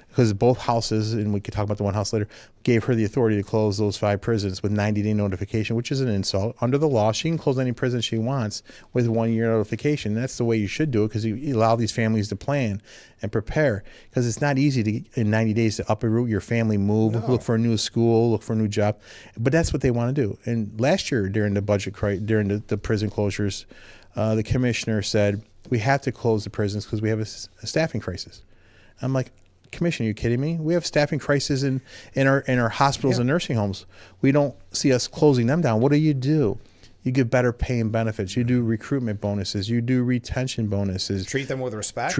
Because both houses, and we could talk about the one house later, gave her the authority to close those 5 prisons with 90-day notification, which is an insult. Under the law, she can close any prison she wants with 1-year notification. That's the way you should do it, because you allow these families to plan and prepare. Because it's not easy to, in 90 days, to uproot your family, move, look for a new school, look for a new job. But that's what they want to do. And last year, during the budget, during the prison closures, the commissioner said, we have to close the prisons because we have a staffing crisis. I'm like, Commissioner, are you kidding me? We have staffing crisis in our hospitals and nursing homes. We don't see us closing them down. What do? You give better pay and benefits. You do recruitment bonuses. You do retention bonuses. Treat them with respect.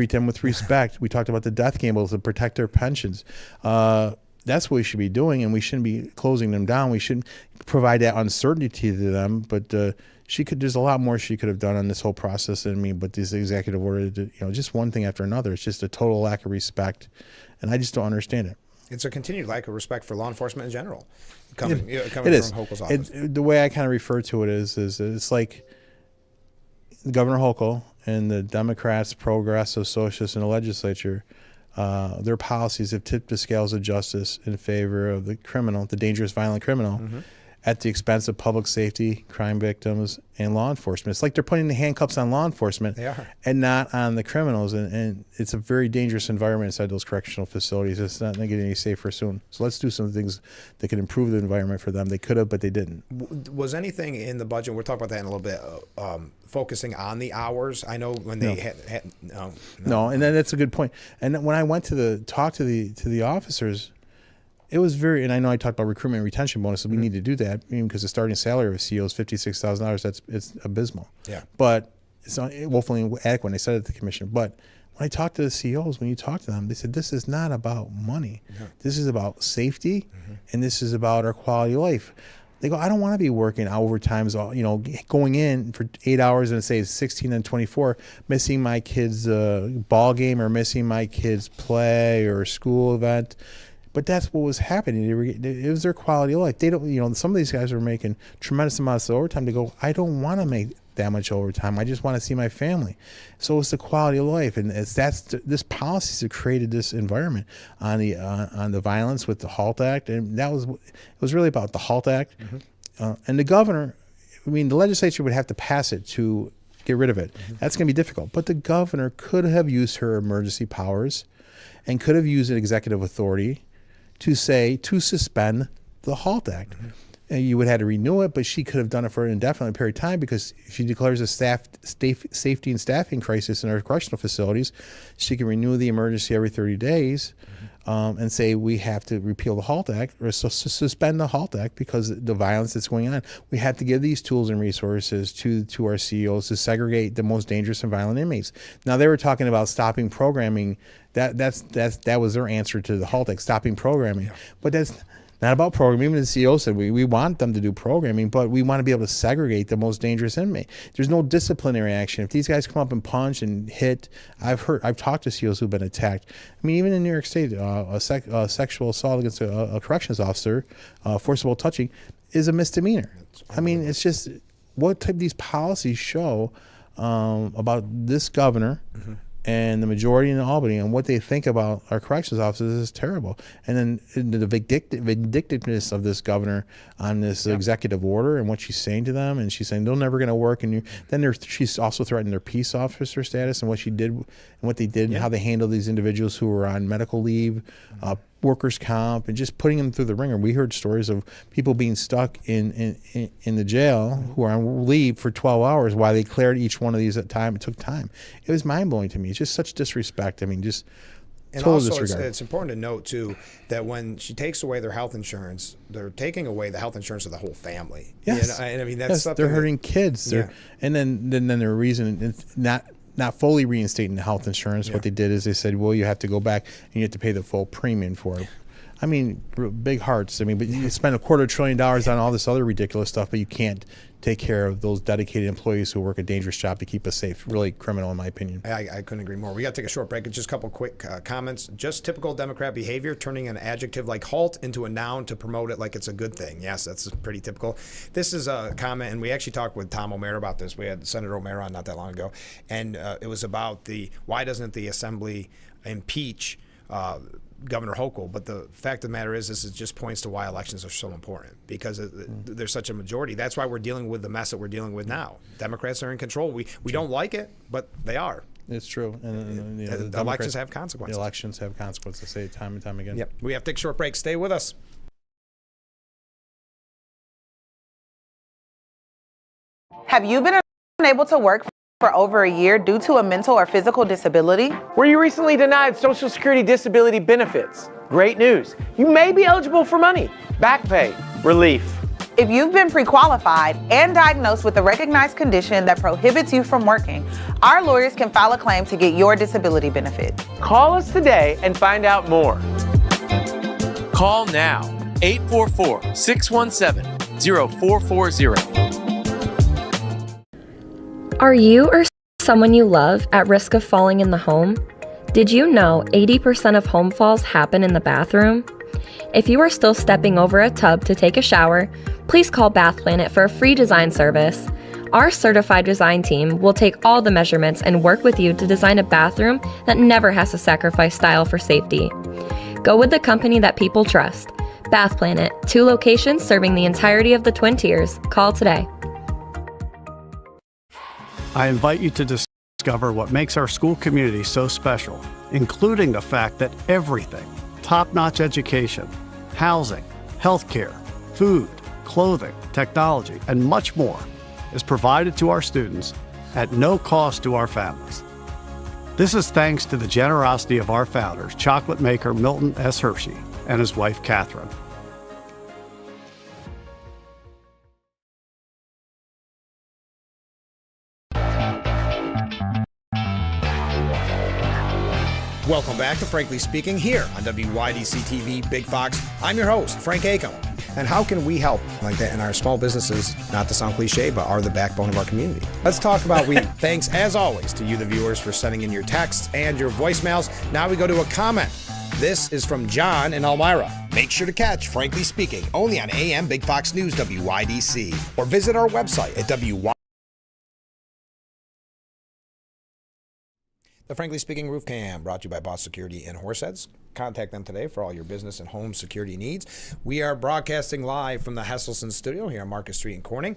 We talked about the death gambles to protect their pensions. That's what we should be doing, and we shouldn't be closing them down. We shouldn't provide that uncertainty to them. But there's a lot more she could have done on this whole process. But this executive order, just one thing after another. It's just a total lack of respect, and I just don't understand it. It's a continued lack of respect for law enforcement in general, coming from Hochul's office. The way I kind of refer to it is it's like Governor Hochul and the Democrats, progressive socialists in the legislature, their policies have tipped the scales of justice in favor of the criminal, the dangerous, violent criminal, at the expense of public safety, crime victims, and law enforcement. It's like they're putting the handcuffs on law enforcement and not on the criminals. And it's a very dangerous environment inside those correctional facilities. It's not going to get any safer soon. So let's do some things that could improve the environment for them. They could have, but they didn't. Was anything in the budget, we'll talk about that in a little bit, focusing on the hours? I know when they had no, and then that's a good point. And when I went to talk to the officers, it was very, and I know I talked about recruitment and retention bonuses. We need to do that because the starting salary of a CEO is $56,000. It's abysmal. Yeah. But it's not woefully inadequate. I said it to the commission. But when I talked to the CEOs, when you talk to them, they said this is not about money. No. This is about safety, and this is about our quality of life. They go, I don't want to be working overtimes, going in for 8 hours and say it's 16 and 24, missing my kid's ball game or missing my kid's play or school event. But that's what was happening. It was their quality of life. They don't, some of these guys were making tremendous amounts of overtime. To go, I don't want to make that much overtime. I just want to see my family. So it's the quality of life, and this policies have created this environment on the violence with the HALT Act, and it was really about the HALT Act, and the governor. I mean, the legislature would have to pass it to get rid of it. That's going to be difficult. But the governor could have used her emergency powers, and could have used an executive authority to suspend the HALT Act. You would have to renew it, but she could have done it for an indefinite period of time, because if she declares a safety and staffing crisis in our correctional facilities, she can renew the emergency every 30 days and say we have to repeal the HALT Act, or suspend the HALT Act because of the violence that's going on. We have to give these tools and resources to our CEOs to segregate the most dangerous and violent inmates. Now, they were talking about stopping programming. That was their answer to the HALT Act, stopping programming. But that's not about programming. Even the CEO said we want them to do programming, but we want to be able to segregate the most dangerous inmate. There's no disciplinary action. If these guys come up and punch and hit, I've talked to CEOs who've been attacked. I mean, even in New York State, a sexual assault against a corrections officer, forcible touching, is a misdemeanor. I mean, it's just what type of these policies show about this governor. And the majority in Albany and what they think about our corrections officers is terrible. And then the vindictiveness of this governor on this executive order and what she's saying to them, and she's saying they're never going to work. And she's also threatened their peace officer status and what she did and what they did and how they handled these individuals who were on medical leave, workers' comp, and just putting them through the ringer. We heard stories of people being stuck in the jail who are on leave for 12 hours while they cleared each one of these at time. It took time. It was mind-blowing to me. It's just such disrespect. I mean, just total disregard. It's important to note, too, that when she takes away their health insurance, they're taking away the health insurance of the whole family. Yes. And I mean, that's something they're hurting kids. And then their reason not fully reinstating the health insurance. What they did is they said, well, you have to go back and you have to pay the full premium for it. I mean, big hearts. I mean, but you spend $250 billion on all this other ridiculous stuff, but you can't take care of those dedicated employees who work a dangerous job to keep us safe. Really criminal, in my opinion. I couldn't agree more. We got to take a short break. Just a couple quick comments. Just typical Democrat behavior, turning an adjective like halt into a noun to promote it like it's a good thing. Yes, that's pretty typical. This is a comment, and we actually talked with Tom O'Mara about this. We had Senator O'Mara on not that long ago, and it was about why doesn't the Assembly impeach Governor Hochul? But the fact of the matter is, this just points to why elections are so important, because there's such a majority. That's why we're dealing with the mess that we're dealing with now. Democrats are in control. We don't like it, but they are. It's true. And the elections have consequences. The elections have consequences, I say time and time again. Yep. We have to take a short break. Stay with us. Have you been unable to work for over a year due to a mental or physical disability? Were you recently denied Social Security disability benefits? Great news. You may be eligible for money, back pay, relief. If you've been pre-qualified and diagnosed with a recognized condition that prohibits you from working, our lawyers can file a claim to get your disability benefit. Call us today and find out more. Call now, 844-617-0440. Are you or someone you love at risk of falling in the home? Did you know 80% of home falls happen in the bathroom? If you are still stepping over a tub to take a shower, please call Bath Planet for a free design service. Our certified design team will take all the measurements and work with you to design a bathroom that never has to sacrifice style for safety. Go with the company that people trust. Bath Planet, 2 locations serving the entirety of the Twin Tiers. Call today. I invite you to discover what makes our school community so special, including the fact that everything, top-notch education, housing, healthcare, food, clothing, technology, and much more is provided to our students at no cost to our families. This is thanks to the generosity of our founders, chocolate maker Milton S. Hershey and his wife, Catherine. Welcome back to Frankly Speaking here on WYDC TV Big Fox. I'm your host, Frank Acom. And how can we help like that in our small businesses, not to sound cliche, but are the backbone of our community? Let's talk about thanks, as always, to you, the viewers, for sending in your texts and your voicemails. Now we go to a comment. This is from John in Elmira. Make sure to catch Frankly Speaking only on AM Big Fox News WYDC or visit our website at WYDC. The Frankly Speaking Roof Cam brought to you by Boss Security in Horseheads. Contact them today for all your business and home security needs. We are broadcasting live from the Hesselson studio here on Market Street in Corning.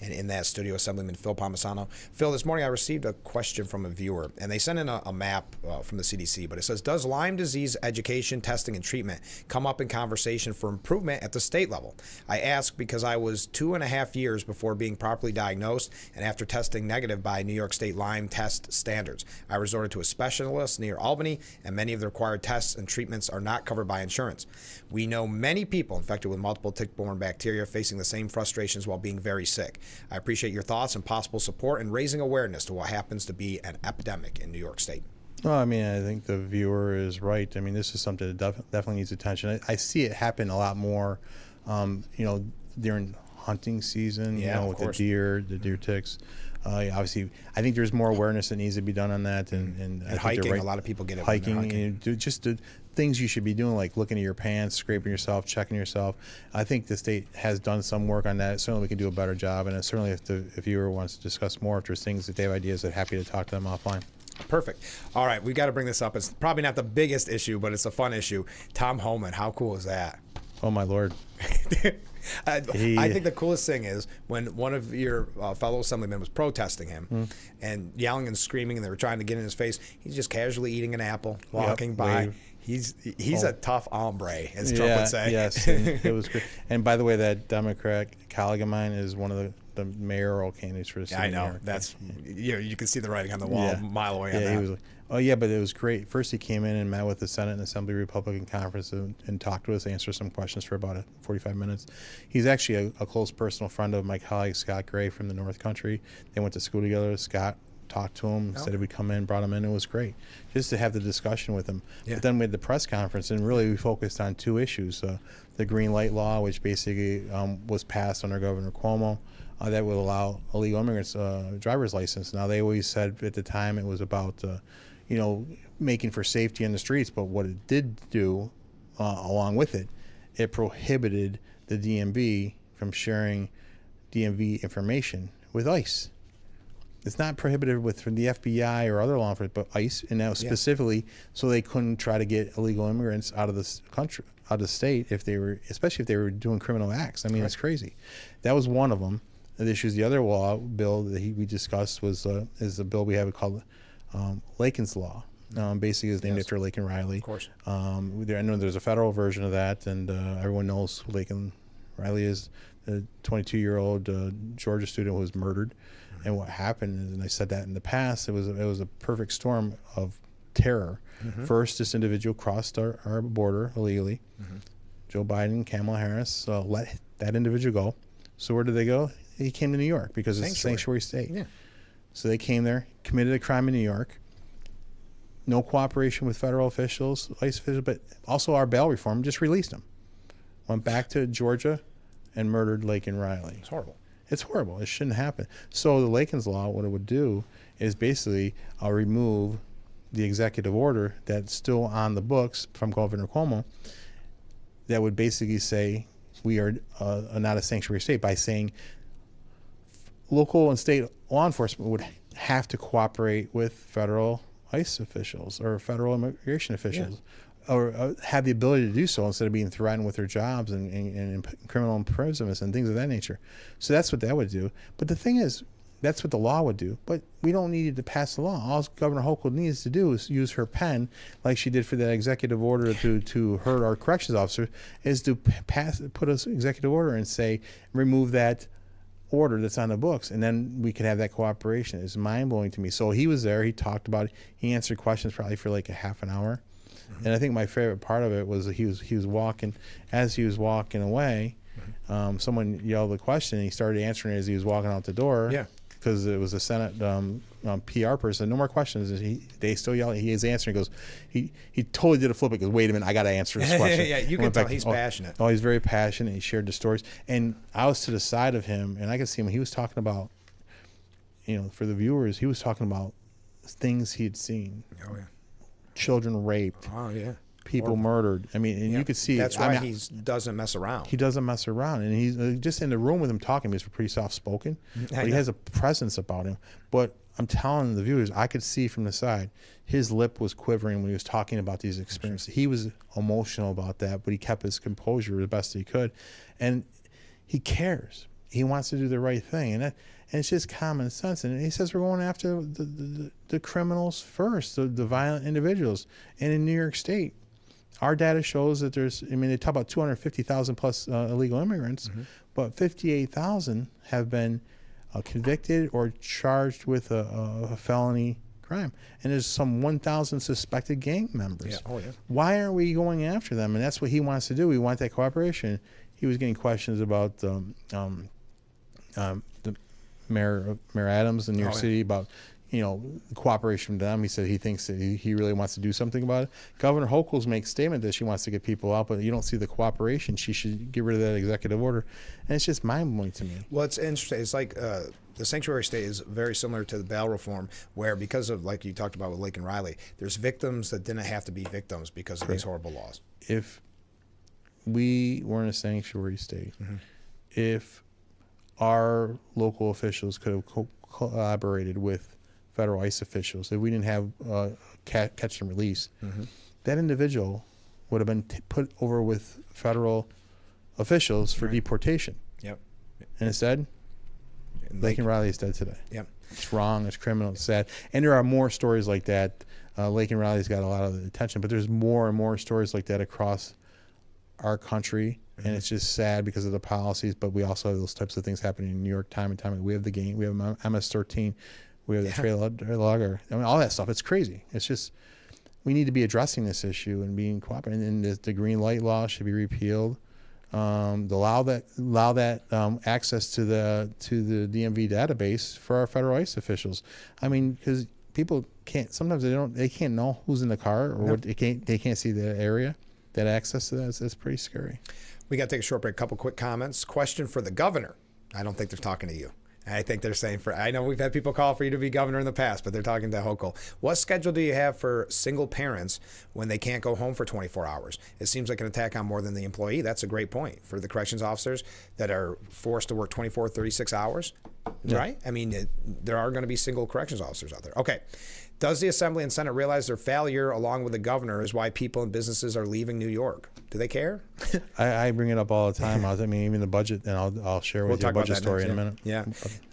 And in that studio, Assemblyman Phil Palmisano. Phil, this morning I received a question from a viewer, and they sent in a map from the CDC, but it says, does Lyme disease education, testing, and treatment come up in conversation for improvement at the state level? I ask because I was 2.5 years before being properly diagnosed, and after testing negative by New York State Lyme test standards. I resorted to a specialist near Albany, and many of the required tests and treatments are not covered by insurance. We know many people infected with multiple tick-borne bacteria facing the same frustrations while being very sick. I appreciate your thoughts and possible support in raising awareness to what happens to be an epidemic in New York State. Well, I mean, I think the viewer is right. I mean, this is something that definitely needs attention. I see it happen a lot more, during hunting season, with the deer ticks. Obviously, I think there's more awareness that needs to be done on that. And hiking, a lot of people get it. Hiking, and just the things you should be doing, like looking at your pants, scraping yourself, checking yourself. I think the state has done some work on that. Certainly, we can do a better job. And certainly, if the viewer wants to discuss more, if there's things that they have ideas, they're happy to talk to them offline. Perfect. All right, we've got to bring this up. It's probably not the biggest issue, but it's a fun issue. Tom Homan, how cool is that? Oh, my Lord. I think the coolest thing is when one of your fellow assemblymen was protesting him and yelling and screaming, and they were trying to get in his face. He's just casually eating an apple, walking by. He's a tough hombre, as Trump would say. Yes, and it was great. And by the way, that Democrat colleague of mine is one of the mayoral candidates for the city. I know. That's you can see the writing on the wall a mile away. He was like, oh yeah, but it was great. First, he came in and met with the Senate and Assembly Republican Conference and talked to us, answered some questions for about 45 minutes. He's actually a close personal friend of my colleague Scott Gray from the North Country. They went to school together. Scott talked to him, said we'd come in, brought him in. It was great just to have the discussion with him. But then we had the press conference, and really we focused on two issues. The green light law, which basically was passed under Governor Cuomo, that would allow illegal immigrants driver's license. Now, they always said at the time it was about making for safety in the streets, but what it did do along with it, it prohibited the DMV from sharing DMV information with ICE. It's not prohibited from the FBI or other law enforcement, but ICE, and now specifically, so they couldn't try to get illegal immigrants out of this country, out of the state, especially if they were doing criminal acts. I mean, it's crazy. That was one of them. The issues. The other bill that we discussed is a bill we have called Lakin's Law. Basically, is named after Laken Riley. Of course. I know there's a federal version of that, and everyone knows who Laken Riley is. A 22-year-old Georgia student who was murdered. And what happened is, and I said that in the past, it was a perfect storm of terror. First, this individual crossed our border illegally. Joe Biden, Kamala Harris let that individual go. So where did they go? He came to New York because it's a sanctuary state. Yeah. So they came there, committed a crime in New York. No cooperation with federal officials, ICE officials, but also our bail reform just released him. Went back to Georgia and murdered Laken Riley. It's horrible. It's horrible. It shouldn't happen. So the Laken's Law, what it would do is basically remove the executive order that's still on the books from Governor Cuomo that would basically say we are not a sanctuary state, by saying local and state law enforcement would have to cooperate with federal ICE officials or federal immigration officials, or have the ability to do so instead of being threatened with their jobs and criminal imprisonments and things of that nature. So that's what that would do. But the thing is, that's what the law would do. But we don't need to pass the law. All Governor Hochul needs to do is use her pen, like she did for that executive order to hurt our corrections officer, is to put an executive order and say, remove that order that's on the books, and then we could have that cooperation. It's mind-blowing to me. So he was there. He talked about it. He answered questions probably for like a half an hour. And I think my favorite part of it was he was walking. As he was walking away, someone yelled a question, and he started answering it as he was walking out the door. Yeah. Because it was a Senate PR person. No more questions. They still yell. He is answering. He goes, he totally did a flip. He goes, wait a minute, I got to answer this question. Yeah, you can tell he's passionate. Oh, he's very passionate. He shared the stories. And I was to the side of him, and I could see him. He was talking about, for the viewers, he was talking about things he had seen. Oh, yeah. Children raped. Oh, yeah. people murdered. I mean, and you could see. That's why he doesn't mess around. He doesn't mess around, and he's just in the room with him talking. He's pretty soft-spoken, but he has a presence about him. But I'm telling the viewers, I could see from the side, his lip was quivering when he was talking about these experiences. He was emotional about that, but he kept his composure the best he could, and he cares. He wants to do the right thing, and it's just common sense. And he says we're going after the criminals first, the violent individuals. And in New York State, our data shows that they talk about 250,000 plus illegal immigrants, but 58,000 have been convicted or charged with a felony crime. And there's some 1,000 suspected gang members. Why aren't we going after them? And that's what he wants to do. We want that cooperation. He was getting questions about the Mayor Adams in New York City about cooperation with them. He said he thinks that he really wants to do something about it. Governor Hochul's makes statement that she wants to get people out, but you don't see the cooperation. She should get rid of that executive order, and it's just mind-blowing to me. Well, it's interesting. It's like the sanctuary state is very similar to the bail reform, where because of, like you talked about with Lake and Riley, there's victims that didn't have to be victims because of these horrible laws. If we were in a sanctuary state, if our local officials could have collaborated with federal ICE officials, if we didn't have catch and release, that individual would have been put over with federal officials for deportation. Yep. And instead, Laken Riley is dead today. Yep. It's wrong, it's criminal, it's sad. And there are more stories like that. Laken Riley's got a lot of attention, but there's more and more stories like that across our country. And it's just sad because of the policies, but we also have those types of things happening in New York time and time. We have the game, we have MS-13, we have the trail logger. I mean, all that stuff. It's crazy. It's just, we need to be addressing this issue and being cooperative. And the green light law should be repealed. Allow that access to the DMV database for our federal ICE officials. I mean, because people can't, sometimes they can't know who's in the car, or what, they can't see the area. That access to that is pretty scary. We got to take a short break. A couple quick comments. Question for the governor. I don't think they're talking to you. I think they're saying I know we've had people call for you to be governor in the past, but they're talking to Hochul. What schedule do you have for single parents when they can't go home for 24 hours? It seems like an attack on more than the employee. That's a great point for the corrections officers that are forced to work 24, 36 hours, right? I mean, there are going to be single corrections officers out there. Okay. Does the Assembly and Senate realize their failure, along with the governor, is why people and businesses are leaving New York? Do they care? I bring it up all the time. I mean, even the budget, and I'll share with you a budget story in a minute. Yeah.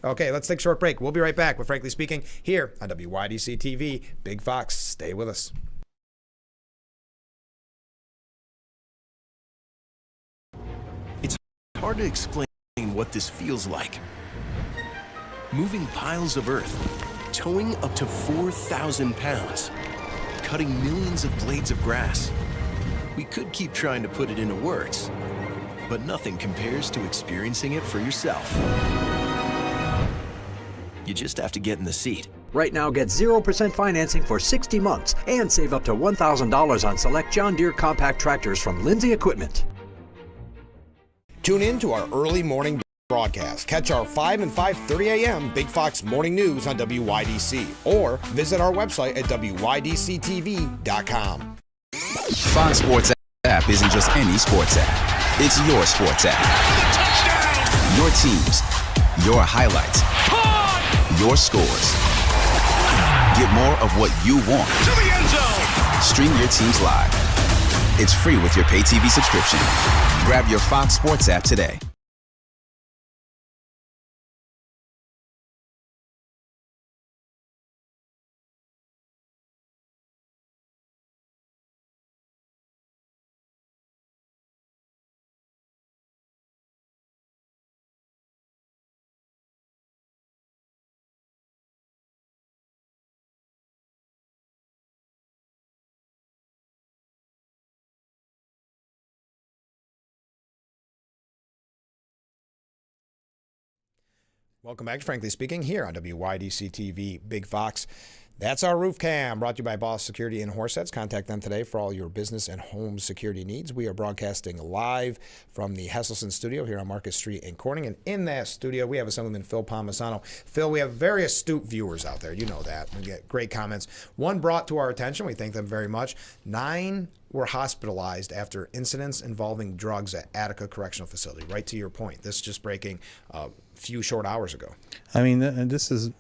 Okay, let's take a short break. We'll be right back with Frankly Speaking here on WYDC TV. Big Fox, stay with us. It's hard to explain what this feels like. Moving piles of earth, towing up to 4,000 pounds, cutting millions of blades of grass. We could keep trying to put it into words, but nothing compares to experiencing it for yourself. You just have to get in the seat. Right now, get 0% financing for 60 months and save up to $1,000 on select John Deere compact tractors from Lindsay Equipment. Tune in to our early morning broadcast. Catch our 5 and 5:30 a.m. Big Fox Morning News on WYDC, or visit our website at WYDCTV.com. Fox Sports app isn't just any sports app. It's your sports app. Your teams, your highlights, your scores. Get more of what you want. To the end zone. Stream your teams live. It's free with your pay TV subscription. Grab your Fox Sports app today. Welcome back to Frankly Speaking here on WYDC TV Big Fox. That's our roof cam, brought to you by Boss Security in Horseheads. Contact them today for all your business and home security needs. We are broadcasting live from the Hesselson studio here on Market Street in Corning. And in that studio, we have Assemblyman Phil Palmisano. Phil, we have very astute viewers out there. You know that. We get great comments. One brought to our attention. We thank them very much. 9 were hospitalized after incidents involving drugs at Attica Correctional Facility. Right to your point. This just breaking a few short hours ago. I mean, and this is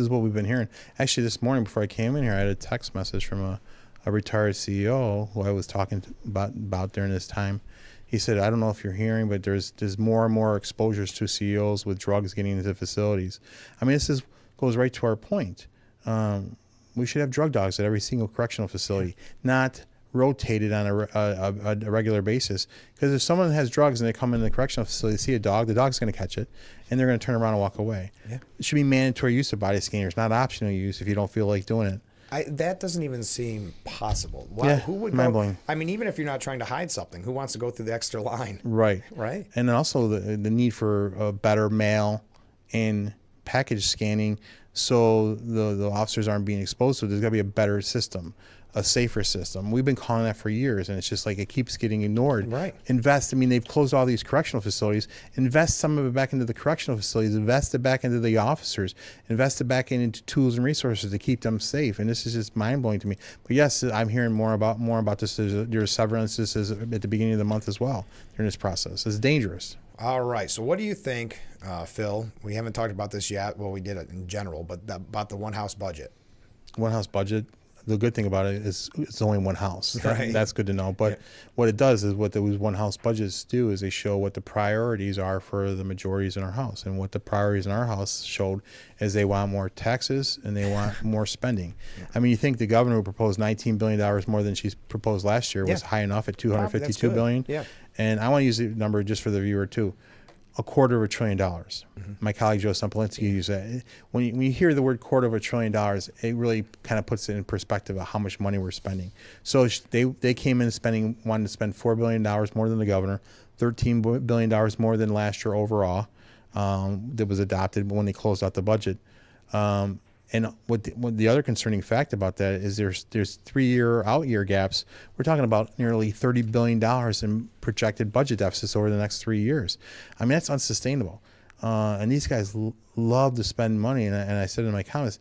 what we've been hearing. Actually, this morning before I came in here, I had a text message from a retired CEO who I was talking about during this time. He said, I don't know if you're hearing, but there's more and more exposures to CEOs with drugs getting into facilities. I mean, goes right to our point. We should have drug dogs at every single correctional facility, not rotated on a regular basis. Because if someone has drugs and they come into the correctional facility, see a dog, the dog's going to catch it, and they're going to turn around and walk away. Yeah. It should be mandatory use of body scanners, not optional use if you don't feel like doing it. That doesn't even seem possible. Wow, yeah, who would mind-blowing. I mean, even if you're not trying to hide something, who wants to go through the extra line? Right. Right. And then also the need for better mail and package scanning so the officers aren't being exposed to it. There's got to be a better system, a safer system. We've been calling that for years, and it's just like it keeps getting ignored. Right. Invest. I mean, they've closed all these correctional facilities. Invest some of it back into the correctional facilities. Invest it back into the officers. Invest it back into tools and resources to keep them safe. And this is just mind-blowing to me. But yes, I'm hearing more about this. There's severances at the beginning of the month as well during this process. It's dangerous. All right. So what do you think, Phil? We haven't talked about this yet. Well, we did it in general, but about the one-house budget. One-house budget. The good thing about it is it's only one house. Right. That's good to know. But what it does is what those one-house budgets do is they show what the priorities are for the majorities in our house. And what the priorities in our house showed is they want more taxes and they want more spending. I mean, you think the governor who proposed $19 billion more than she's proposed last year was high enough at $252 billion. Yeah. And I want to use the number just for the viewer too. $250 billion. My colleague Joe Sempolinsky used that. When you hear the word $250 billion, it really kind of puts it in perspective of how much money we're spending. So they came in wanting to spend $4 billion more than the governor, $13 billion more than last year overall that was adopted when they closed out the budget. And what the other concerning fact about that is there's 3-year out-year gaps. We're talking about nearly $30 billion in projected budget deficits over the next 3 years. I mean, that's unsustainable. And these guys love to spend money. And I said in my comments,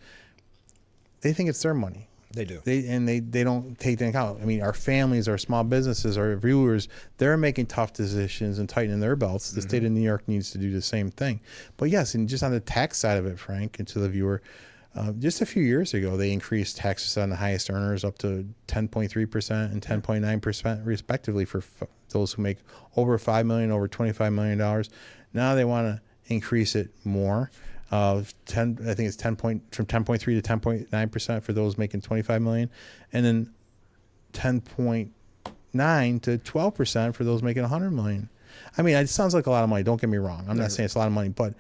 they think it's their money. They do. They don't take into account. I mean, our families, our small businesses, our viewers, they're making tough decisions and tightening their belts. The state of New York needs to do the same thing. But yes, and just on the tax side of it, Frank, and to the viewer, just a few years ago, they increased taxes on the highest earners up to 10.3% and 10.9% respectively for those who make over $5 million, over $25 million. Now they want to increase it more. I think it's from 10.3 to 10.9% for those making $25 million, and then 10.9 to 12% for those making $100 million. I mean, it sounds like a lot of money. Don't get me wrong. I'm not saying it's a lot of money, but.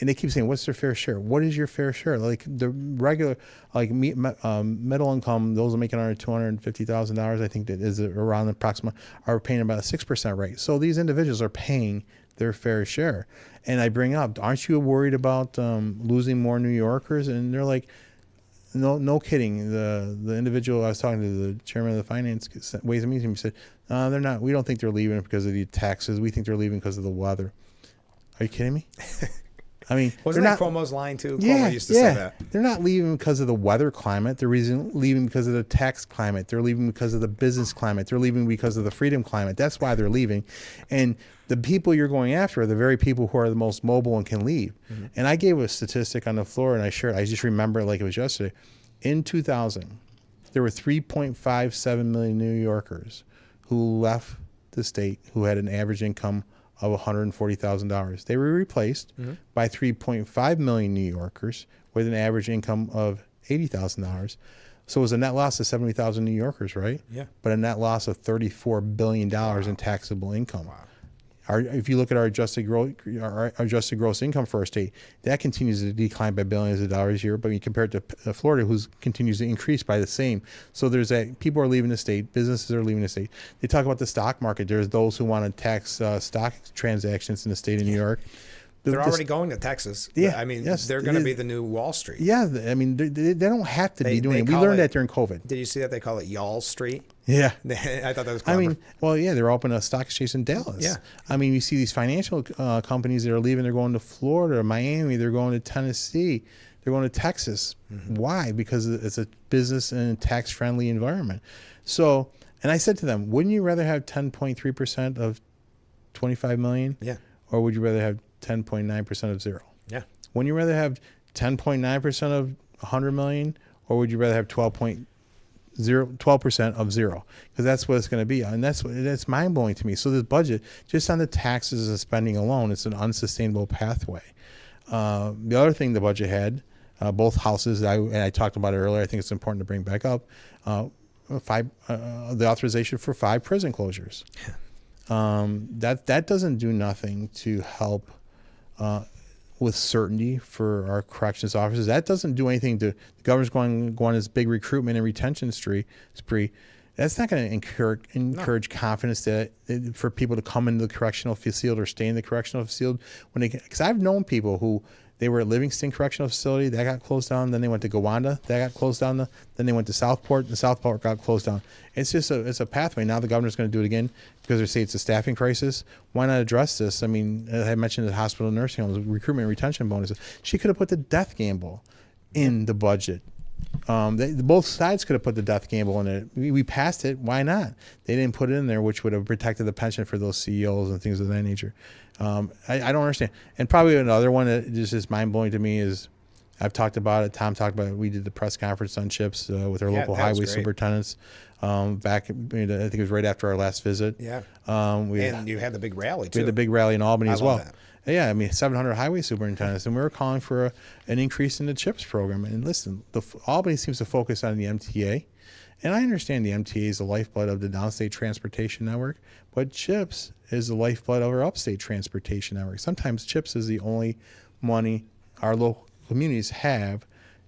And they keep saying, what's their fair share? What is your fair share? Like the regular, like middle income, those are making under $250,000, I think that is around the approximate, are paying about a 6% rate. So these individuals are paying their fair share. And I bring up, aren't you worried about losing more New Yorkers? And they're like, no kidding. The individual I was talking to, the chairman of the Finance Ways and Means, he said, they're not. We don't think they're leaving because of the taxes. We think they're leaving because of the weather. Are you kidding me? I mean, wasn't that Cuomo's line too? Cuomo used to say that. They're not leaving because of the weather climate. They're leaving because of the tax climate. They're leaving because of the business climate. They're leaving because of the freedom climate. That's why they're leaving. And the people you're going after are the very people who are the most mobile and can leave. And I gave a statistic on the floor, and I shared. I just remember it like it was yesterday. In 2000, there were 3.57 million New Yorkers who left the state who had an average income of $140,000. They were replaced by 3.5 million New Yorkers with an average income of $80,000. So it was a net loss of 70,000 New Yorkers, right? Yeah. But a net loss of $34 billion in taxable income. Wow. If you look at our adjusted gross income for our state, that continues to decline by billions of dollars a year. But when you compare it to Florida, who continues to increase by the same. So there's that people are leaving the state, businesses are leaving the state. They talk about the stock market. There's those who want to tax stock transactions in the state of New York. They're already going to Texas. Yeah, I mean, yes, they're going to be the new Wall Street. Yeah, I mean, they don't have to be doing it. We learned that during COVID. Did you see that they call it Y'all Street? Yeah. I thought that was clever. I mean, well, yeah, they're opening a stock exchange in Dallas. Yeah. I mean, you see these financial companies that are leaving. They're going to Florida, Miami. They're going to Tennessee. They're going to Texas. Why? Because it's a business and tax-friendly environment. So, and I said to them, wouldn't you rather have 10.3% of 25 million? Yeah. Or would you rather have 10.9% of zero? Yeah. Wouldn't you rather have 10.9% of 100 million, or would you rather have 12% of zero? Because that's what it's going to be, and that's mind blowing to me. So this budget, just on the taxes and spending alone, it's an unsustainable pathway. The other thing the budget had, both houses, and I talked about it earlier. I think it's important to bring back up the authorization for 5 prison closures. That doesn't do nothing to help with certainty for our corrections officers. That doesn't do anything to the governor's going on this big recruitment and retention spree. That's not going to encourage confidence that for people to come into the correctional facility or stay in the correctional facility because I've known people who they were at Livingston Correctional Facility, that got closed down. Then they went to Gowanda, that got closed down. Then they went to Southport, the Southport got closed down. It's just it's a pathway. Now the governor's going to do it again because they say it's a staffing crisis. Why not address this? I mean, I mentioned the hospital nursing homes, recruitment and retention bonuses. She could have put the death gamble in the budget. Both sides could have put the death gamble in it. We passed it. Why not? They didn't put it in there, which would have protected the pension for those CEOs and things of that nature. I don't understand. And probably another one that just is mind-blowing to me is, I've talked about it, Tom talked about it, we did the press conference on CHIPS with our local highway superintendents back, I think it was right after our last visit. Yeah. And you had the big rally, too. We had the big rally in Albany as well. That. Yeah, I mean, 700 highway superintendents, and we were calling for an increase in the CHIPS program. And listen, Albany seems to focus on the MTA, and I understand the MTA is the lifeblood of the downstate transportation network, but CHIPS is the lifeblood of our upstate transportation network. Sometimes CHIPS is the only money our local communities have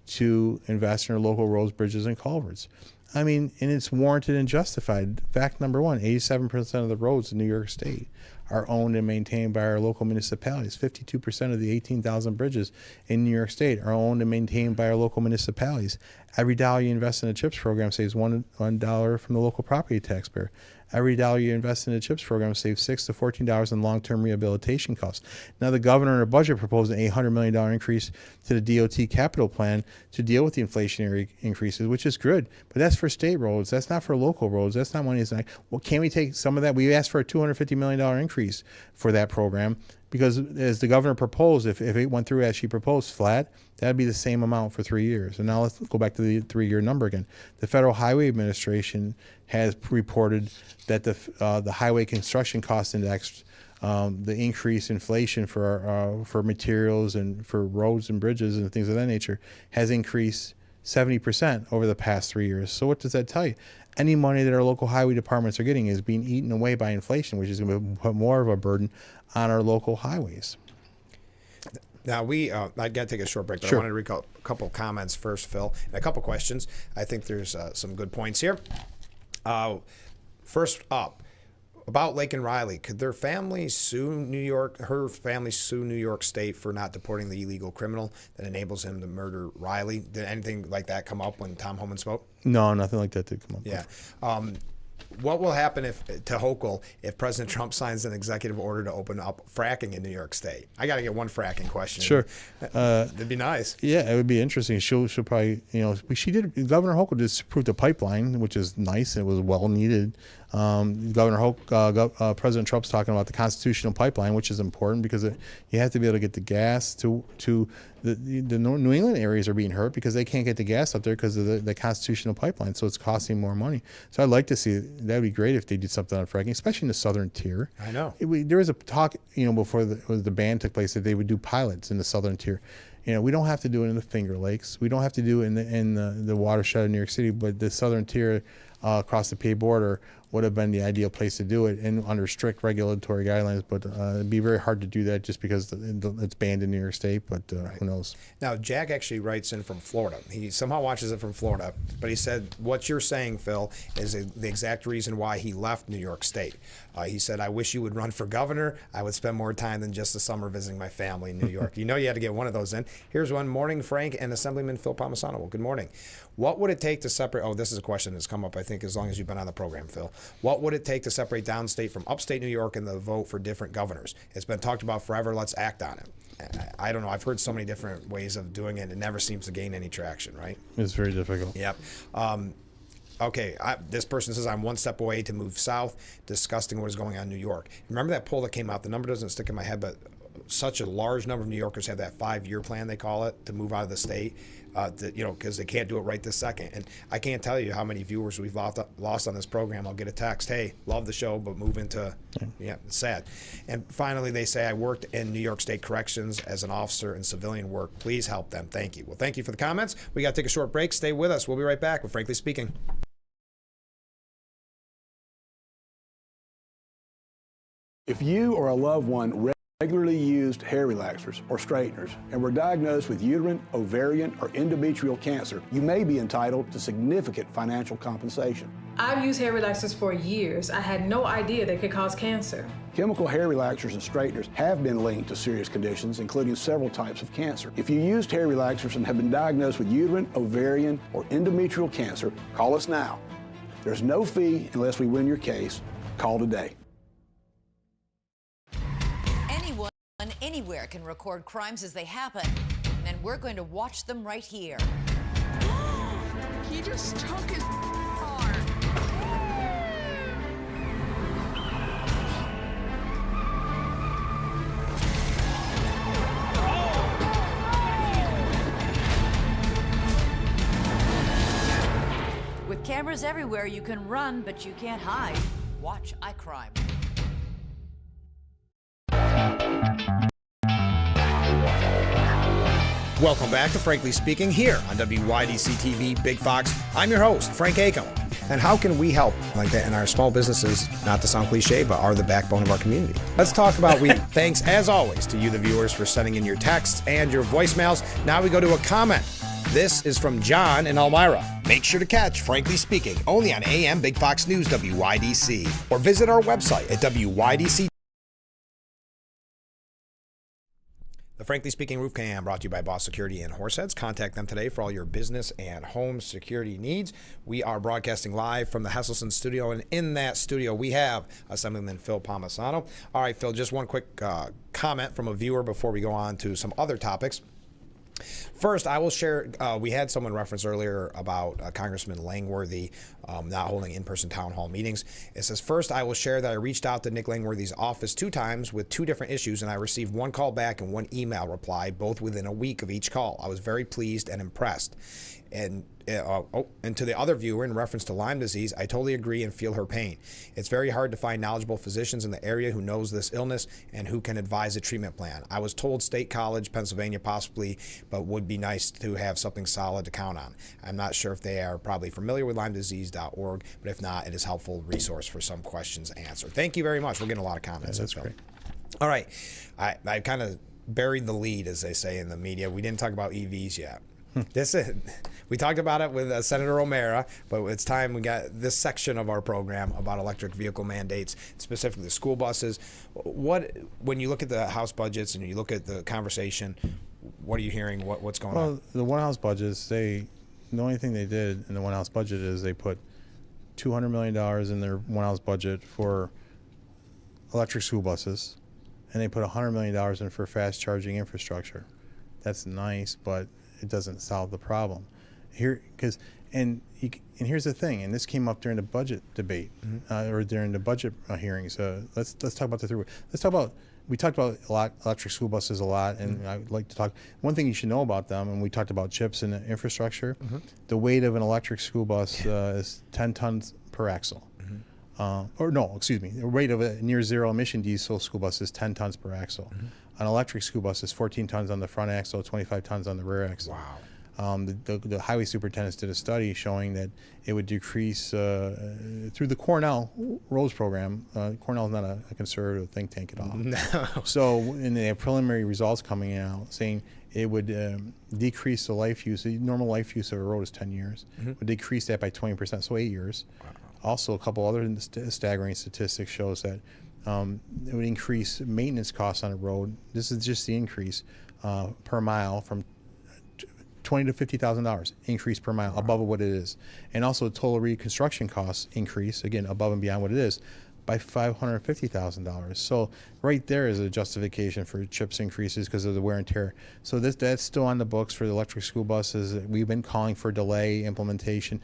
to invest in our local roads, bridges, and culverts. I mean, and it's warranted and justified. Fact number one, 87% of the roads in New York State are owned and maintained by our local municipalities. 52% of the 18,000 bridges in New York State are owned and maintained by our local municipalities. Every dollar you invest in the CHIPS program saves $1 from the local property taxpayer. Every dollar you invest in the CHIPS program saves $6 to $14 in long-term rehabilitation costs. Now, the governor in her budget proposed an $800 million increase to the DOT capital plan to deal with the inflationary increases, which is good. But that's for state roads. That's not for local roads. That's not money. Well, can we take some of that? We asked for a $250 million increase for that program because, as the governor proposed, if it went through as she proposed flat, that'd be the same amount for 3 years. And now let's go back to the 3-year number again. The Federal Highway Administration has reported that the highway construction cost index, the increased inflation for materials and for roads and bridges and things of that nature, has increased 70% over the past 3 years. So what does that tell you? Any money that our local highway departments are getting is being eaten away by inflation, which is going to put more of a burden on our local highways. Now, I got to take a short break, but Sure. I wanted to read a couple comments first, Phil, and a couple questions. I think there's some good points here. First up, about Lake and Riley, could her family sue New York State for not deporting the illegal criminal that enables him to murder Riley? Did anything like that come up when Tom Homan spoke? No, nothing like that did come up. Yeah. What will happen to Hochul if President Trump signs an executive order to open up fracking in New York State? I got to get one fracking question. Sure. That'd be nice. Yeah, it would be interesting. She'll probably, Governor Hochul just approved a pipeline, which is nice. It was well needed. President Trump's talking about the constitutional pipeline, which is important because you have to be able to get the gas to the New England areas are being hurt because they can't get the gas up there because of the constitutional pipeline. So it's costing more money. So I'd like to see, that'd be great if they did something on fracking, especially in the southern tier. I know. There was a talk, before the ban took place that they would do pilots in the southern tier. We don't have to do it in the Finger Lakes. We don't have to do it in the watershed of New York City, but the southern tier across the PA border would have been the ideal place to do it and under strict regulatory guidelines, but it'd be very hard to do that just because it's banned in New York State, but who knows. Now, Jack actually writes in from Florida. He somehow watches it from Florida, but he said, what you're saying, Phil, is the exact reason why he left New York State. He said, I wish you would run for governor. I would spend more time than just the summer visiting my family in New York. You know you had to get one of those in. Here's one. Morning, Frank and Assemblyman Phil Palmisano. Well, good morning. What would it take to separate, this is a question that's come up, I think, as long as you've been on the program, Phil. What would it take to separate downstate from upstate New York in the vote for different governors? It's been talked about forever. Let's act on it. I don't know. I've heard so many different ways of doing it. It never seems to gain any traction, right? It's very difficult. Yep. Okay, this person says I'm one step away to move south, disgusting what is going on in New York. Remember that poll that came out? The number doesn't stick in my head, but such a large number of New Yorkers have that 5-year plan, they call it, to move out of the state, because they can't do it right this second. And I can't tell you how many viewers we've lost on this program. I'll get a text, hey, love the show, but move into, it's sad. And finally, they say, I worked in New York State Corrections as an officer in civilian work. Please help them. Thank you. Well, thank you for the comments. We got to take a short break. Stay with us. We'll be right back with Frankly Speaking. If you or a loved one regularly used hair relaxers or straighteners and were diagnosed with uterine, ovarian, or endometrial cancer, you may be entitled to significant financial compensation. I've used hair relaxers for years. I had no idea they could cause cancer. Chemical hair relaxers and straighteners have been linked to serious conditions, including several types of cancer. If you used hair relaxers and have been diagnosed with uterine, ovarian, or endometrial cancer, call us now. There's no fee unless we win your case. Call today. Anywhere can record crimes as they happen, and we're going to watch them right here. He just took his car. With cameras everywhere, you can run, but you can't hide. Watch iCrime. Welcome back to Frankly Speaking here on WYDC TV Big Fox. I'm your host, Frank Acom. And how can we help like that in our small businesses, not to sound cliche, but are the backbone of our community? Let's talk about thanks, as always, to you, the viewers, for sending in your texts and your voicemails. Now we go to a comment. This is from John in Elmira. Make sure to catch Frankly Speaking only on AM Big Fox News WYDC, or visit our website at WYDC. The Frankly Speaking Roof Cam brought to you by Boss Security and Horseheads. Contact them today for all your business and home security needs. We are broadcasting live from the Hesselson studio, and in that studio we have Assemblyman Phil Palmisano. All right, Phil, just one quick comment from a viewer before we go on to some other topics. First, I will share, we had someone reference earlier about Congressman Langworthy not holding in-person town hall meetings. It says, first, I will share that I reached out to Nick Langworthy's office 2 times with 2 different issues, and I received 1 call back and 1 email reply, both within a week of each call. I was very pleased and impressed. And to the other viewer, in reference to Lyme disease, I totally agree and feel her pain. It's very hard to find knowledgeable physicians in the area who knows this illness and who can advise a treatment plan. I was told State College, Pennsylvania possibly, but would be nice to have something solid to count on. I'm not sure if they are probably familiar with LymeDisease.org, but if not, it is a helpful resource for some questions answered. Thank you very much. We're getting a lot of comments. That's great. All right. I kind of buried the lead, as they say in the media. We didn't talk about EVs yet. We talked about it with Senator O'Mara, but it's time we got this section of our program about electric vehicle mandates, specifically the school buses. When you look at the House budgets and you look at the conversation, what are you hearing? What's going on? Well, the one House budgets, the only thing they did in the one House budget is they put $200 million in their one House budget for electric school buses, and they put $100 million in for fast charging infrastructure. That's nice, but it doesn't solve the problem here, and here's the thing, and this came up during the budget debate, or during the budget hearings. Let's talk about we talked about electric school buses a lot, and I'd like to talk. One thing you should know about them, and we talked about chips and infrastructure. The weight of an electric school bus is 10 tons per axle. The weight of a near zero emission diesel school bus is 10 tons per axle. An electric school bus is 14 tons on the front axle, 25 tons on the rear axle. The highway superintendents did a study showing that it would decrease through the Cornell roads program. Cornell is not a conservative think tank at all. No. So in the preliminary results coming out saying it would decrease the life use. The normal life use of a road is 10 years. Would decrease that by 20%, so 8 years. Wow. Also, a couple other staggering statistics shows that it would increase maintenance costs on a road. This is just the increase per mile from $20,000 to $50,000 increase per mile above what it is, and also total reconstruction costs increase again above and beyond what it is by $550,000. So right there is a justification for CHIPS increases because of the wear and tear. So that's still on the books for the electric school buses. We've been calling for delay implementation.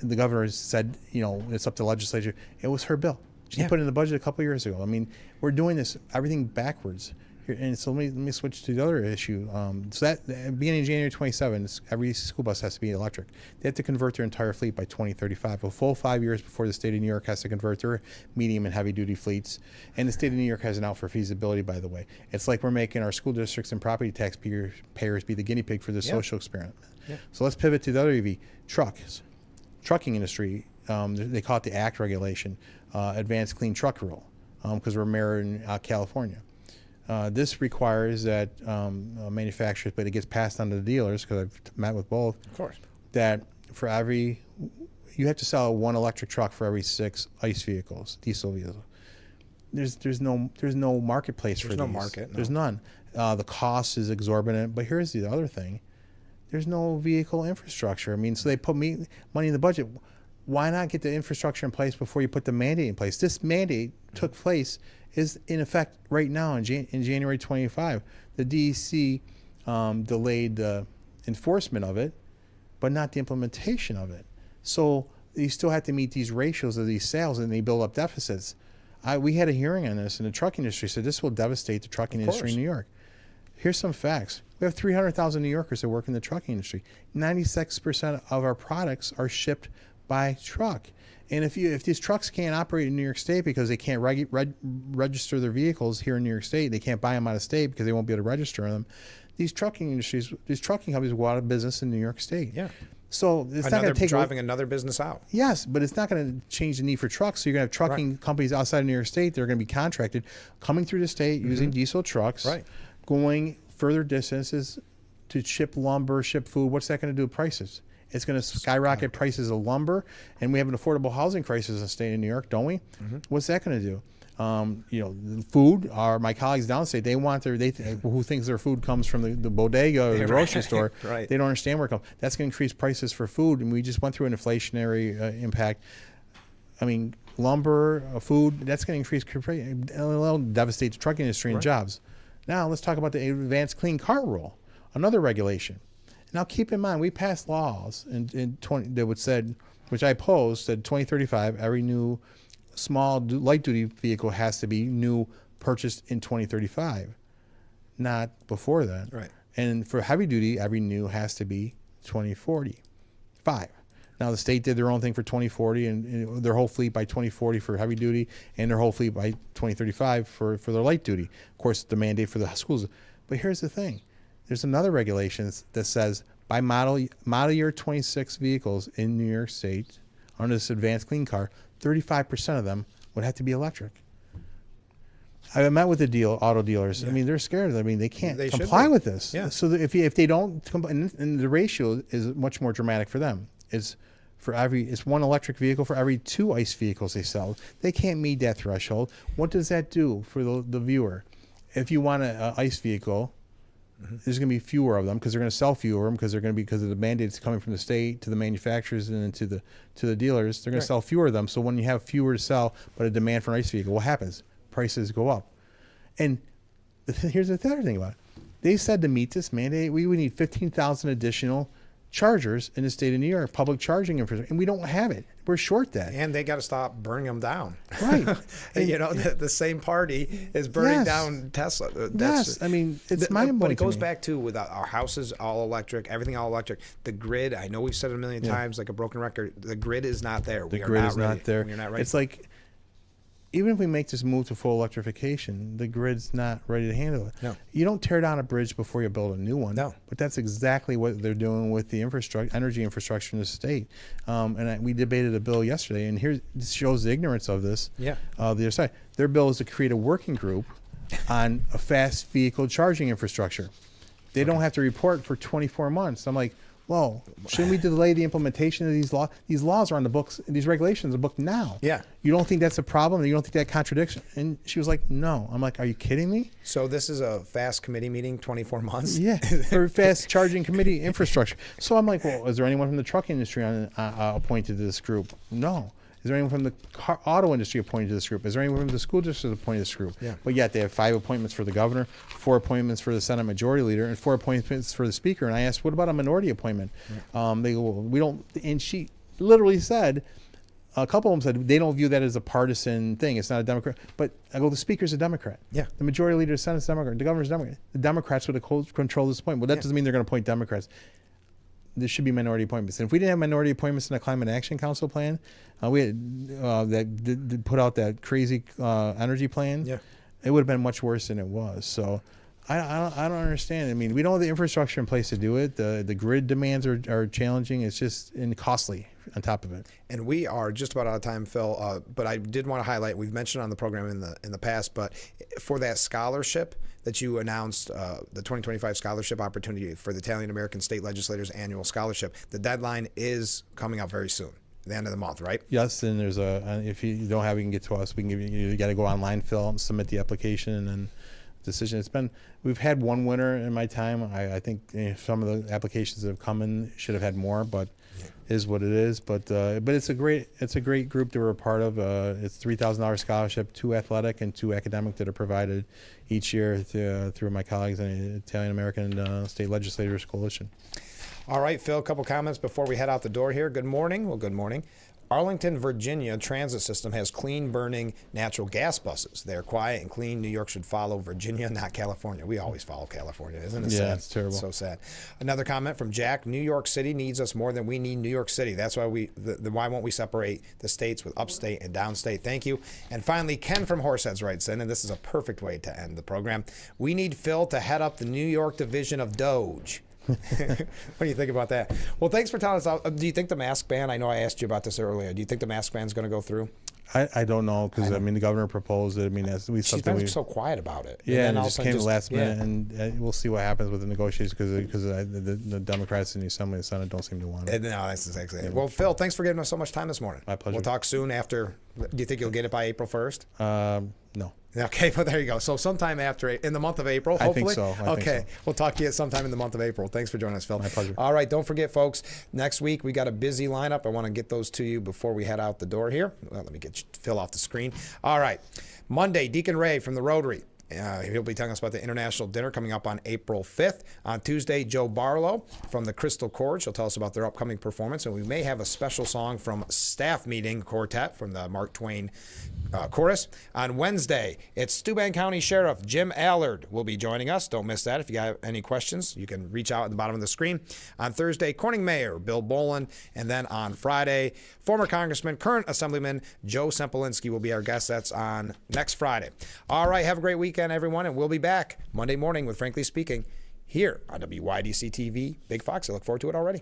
The governor said, it's up to the legislature. It was her bill. She put it in the budget a couple of years ago. I mean, we're doing this everything backwards. And so let me switch to the other issue. So that beginning of January 27, every school bus has to be electric. They have to convert their entire fleet by 2035, a full 5 years before the state of New York has to convert their medium and heavy duty fleets. And the state of New York has an out for feasibility, by the way. It's like we're making our school districts and property tax payers be the guinea pig for this social experiment. Yeah. So let's pivot to the other EV, trucks. Trucking industry, they call it the ACT regulation, Advanced Clean Truck Rule, because we're mirroring California. This requires that manufacturers, but it gets passed on to the dealers because I've met with both. Of course. That for you have to sell one electric truck for every 6 ICE vehicles, diesel vehicles. There's no marketplace for these. There's no market. No. There's none. The cost is exorbitant. But here's the other thing: there's no vehicle infrastructure. I mean, so they put money in the budget. Why not get the infrastructure in place before you put the mandate in place? This mandate took place. Is in effect right now in January 25. The DEC delayed the enforcement of it, but not the implementation of it. So you still have to meet these ratios of these sales, and they build up deficits. We had a hearing on this, and the trucking industry said this will devastate the trucking industry in New York. Here's some facts. We have 300,000 New Yorkers that work in the trucking industry. 96% of our products are shipped by truck. And if these trucks can't operate in New York State because they can't register their vehicles here in New York State, they can't buy them out of state because they won't be able to register them. These trucking companies will go out of business in New York State. Yeah. So it's not going to take driving another business out. Yes, but it's not going to change the need for trucks. So you're going to have trucking companies outside of New York State. They're going to be contracted, coming through the state using diesel trucks, going further distances to ship lumber, ship food. What's that going to do with prices? It's going to skyrocket prices of lumber, and we have an affordable housing crisis in the state of New York, don't we? What's that going to do? Food. My colleagues downstate, they want who thinks their food comes from the bodega or the grocery store. They don't understand where it comes. That's going to increase prices for food, and we just went through an inflationary impact. I mean, lumber, food. That's going to increase. It'll devastate the trucking industry and jobs. Now let's talk about the Advanced Clean Car Rule, another regulation. Now, keep in mind, we passed laws which I opposed, said 2035, every new small light duty vehicle has to be new purchased in 2035, not before that. Right. And for heavy duty, every new has to be 2045. Now, the state did their own thing for 2040 and their whole fleet by 2040 for heavy duty and their whole fleet by 2035 for their light duty. Of course, the mandate for the schools. But here's the thing. There's another regulation that says by model year 26 vehicles in New York State under this advanced clean car, 35% of them would have to be electric. I met with the auto dealers. I mean, they're scared. I mean, they can't comply with this. Yeah. So if they don't, and the ratio is much more dramatic for them. It's one electric vehicle for every 2 ICE vehicles they sell. They can't meet that threshold. What does that do for the viewer? If you want an ICE vehicle, there's going to be fewer of them because they're going to sell fewer of them because of the mandates coming from the state to the manufacturers and then to the dealers. They're going to sell fewer of them. So when you have fewer to sell but a demand for an ICE vehicle, what happens? Prices go up. And here's the other thing about it. They said to meet this mandate, we would need 15,000 additional chargers in the state of New York, public charging infrastructure, and we don't have it. We're short that. And they got to stop burning them down. Right. And, the same party is burning down Tesla. I mean, it's mind-blowing. But it goes back to with our houses all electric, everything all electric. The grid, I know we've said it a million times, like a broken record. The grid is not there. The grid is not there. We're not ready. It's like even if we make this move to full electrification, the grid's not ready to handle it. No. You don't tear down a bridge before you build a new one. No. But that's exactly what they're doing with the energy infrastructure in the state. We debated a bill yesterday, and here this shows the ignorance of this. Yeah. The other side. Their bill is to create a working group on a fast vehicle charging infrastructure. They don't have to report for 24 months. I'm like, whoa, shouldn't we delay the implementation of these laws? These laws are on the books, these regulations are booked now. Yeah. You don't think that's a problem? You don't think that contradiction? And she was like, no. I'm like, are you kidding me? So this is a fast committee meeting, 24 months? Yeah, for fast charging committee infrastructure. So I'm like, well, is there anyone from the truck industry appointed to this group? No. Is there anyone from the auto industry appointed to this group? Is there anyone from the school district appointed to this group? Yeah. But yet they have 5 appointments for the governor, 4 appointments for the Senate Majority Leader, and 4 appointments for the Speaker. And I asked, what about a minority appointment? Yeah. They go, well, we don't. And she literally said, a couple of them said they don't view that as a partisan thing. It's not a Democrat. But I go, the Speaker's a Democrat. Yeah. The Majority Leader, the Senate's a Democrat. The Governor's a Democrat. The Democrats would control this appointment. Well, that doesn't mean they're going to appoint Democrats. There should be minority appointments. And if we didn't have minority appointments in the Climate Action Council plan, we had that put out that crazy energy plan, it would have been much worse than it was. So I don't understand. I mean, we don't have the infrastructure in place to do it. The grid demands are challenging. It's just costly on top of it. And we are just about out of time, Phil. But I did want to highlight, we've mentioned on the program in the past, but for that scholarship that you announced, the 2025 scholarship opportunity for the Italian American State Legislators Annual Scholarship, the deadline is coming up very soon, the end of the month, right? Yes, and there's if you don't have it, you can get to us. We can give you got to go online, fill and submit the application, and then decision. We've had one winner in my time. I think some of the applications that have come in should have had more, but is what it is. But it's a great group that we're a part of. It's $3,000 scholarship, 2 athletic and 2 academic that are provided each year through my colleagues in the Italian American State Legislators Coalition. All right, Phil, a couple comments before we head out the door here. Good morning. Well, good morning. Arlington, Virginia transit system has clean burning natural gas buses. They're quiet and clean. New York should follow Virginia, not California. We always follow California, isn't it? Yeah, sad? it's terrible. So sad. Another comment from Jack. New York City needs us more than we need New York City. That's why why won't we separate the states with upstate and downstate? Thank you. And finally, Ken from Horseheads writes in, and this is a perfect way to end the program. We need Phil to head up the New York division of Doge. What do you think about that? Well, thanks for telling us. Do you think the mask ban, I know I asked you about this earlier, do you think the mask ban is going to go through? I don't know, because I mean the governor proposed it. I mean, she's been so quiet about it. Yeah, and it just came last minute, and we'll see what happens with the negotiations, because the Democrats in the Assembly and Senate don't seem to want it. No, that's exactly it. Well, Phil, thanks for giving us so much time this morning. My pleasure. We'll talk soon after. Do you think you'll get it by April 1st? No. Okay, well, there you go. So sometime in the month of April, hopefully? I think so. Okay, we'll talk to you sometime in the month of April. Thanks for joining us, Phil. My pleasure. All right, don't forget, folks, next week we got a busy lineup. I want to get those to you before we head out the door here. Well, let me get Phil off the screen. All right, Monday, Deacon Ray from the Rotary. He'll be telling us about the international dinner coming up on April 5th. On Tuesday, Joe Barlow from the Crystal Chord. She'll tell us about their upcoming performance, and we may have a special song from Staff Meeting Quartet from the Mark Twain Chorus. On Wednesday, it's Steuben County Sheriff Jim Allard will be joining us. Don't miss that. If you have any questions, you can reach out at the bottom of the screen. On Thursday, Corning Mayor Bill Bolin. And then on Friday, former Congressman, current Assemblyman Joe Sempolinski will be our guest. That's on next Friday. All right, have a great weekend, everyone, and we'll be back Monday morning with Frankly Speaking here on WYDC TV. Big Fox, I look forward to it already.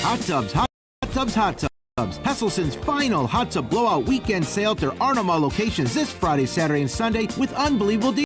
Hot tubs, hot tubs, hot tubs. Hesselson's final hot tub blowout weekend sale at their Arnhem Mall locations this Friday, Saturday, and Sunday with unbelievable deals.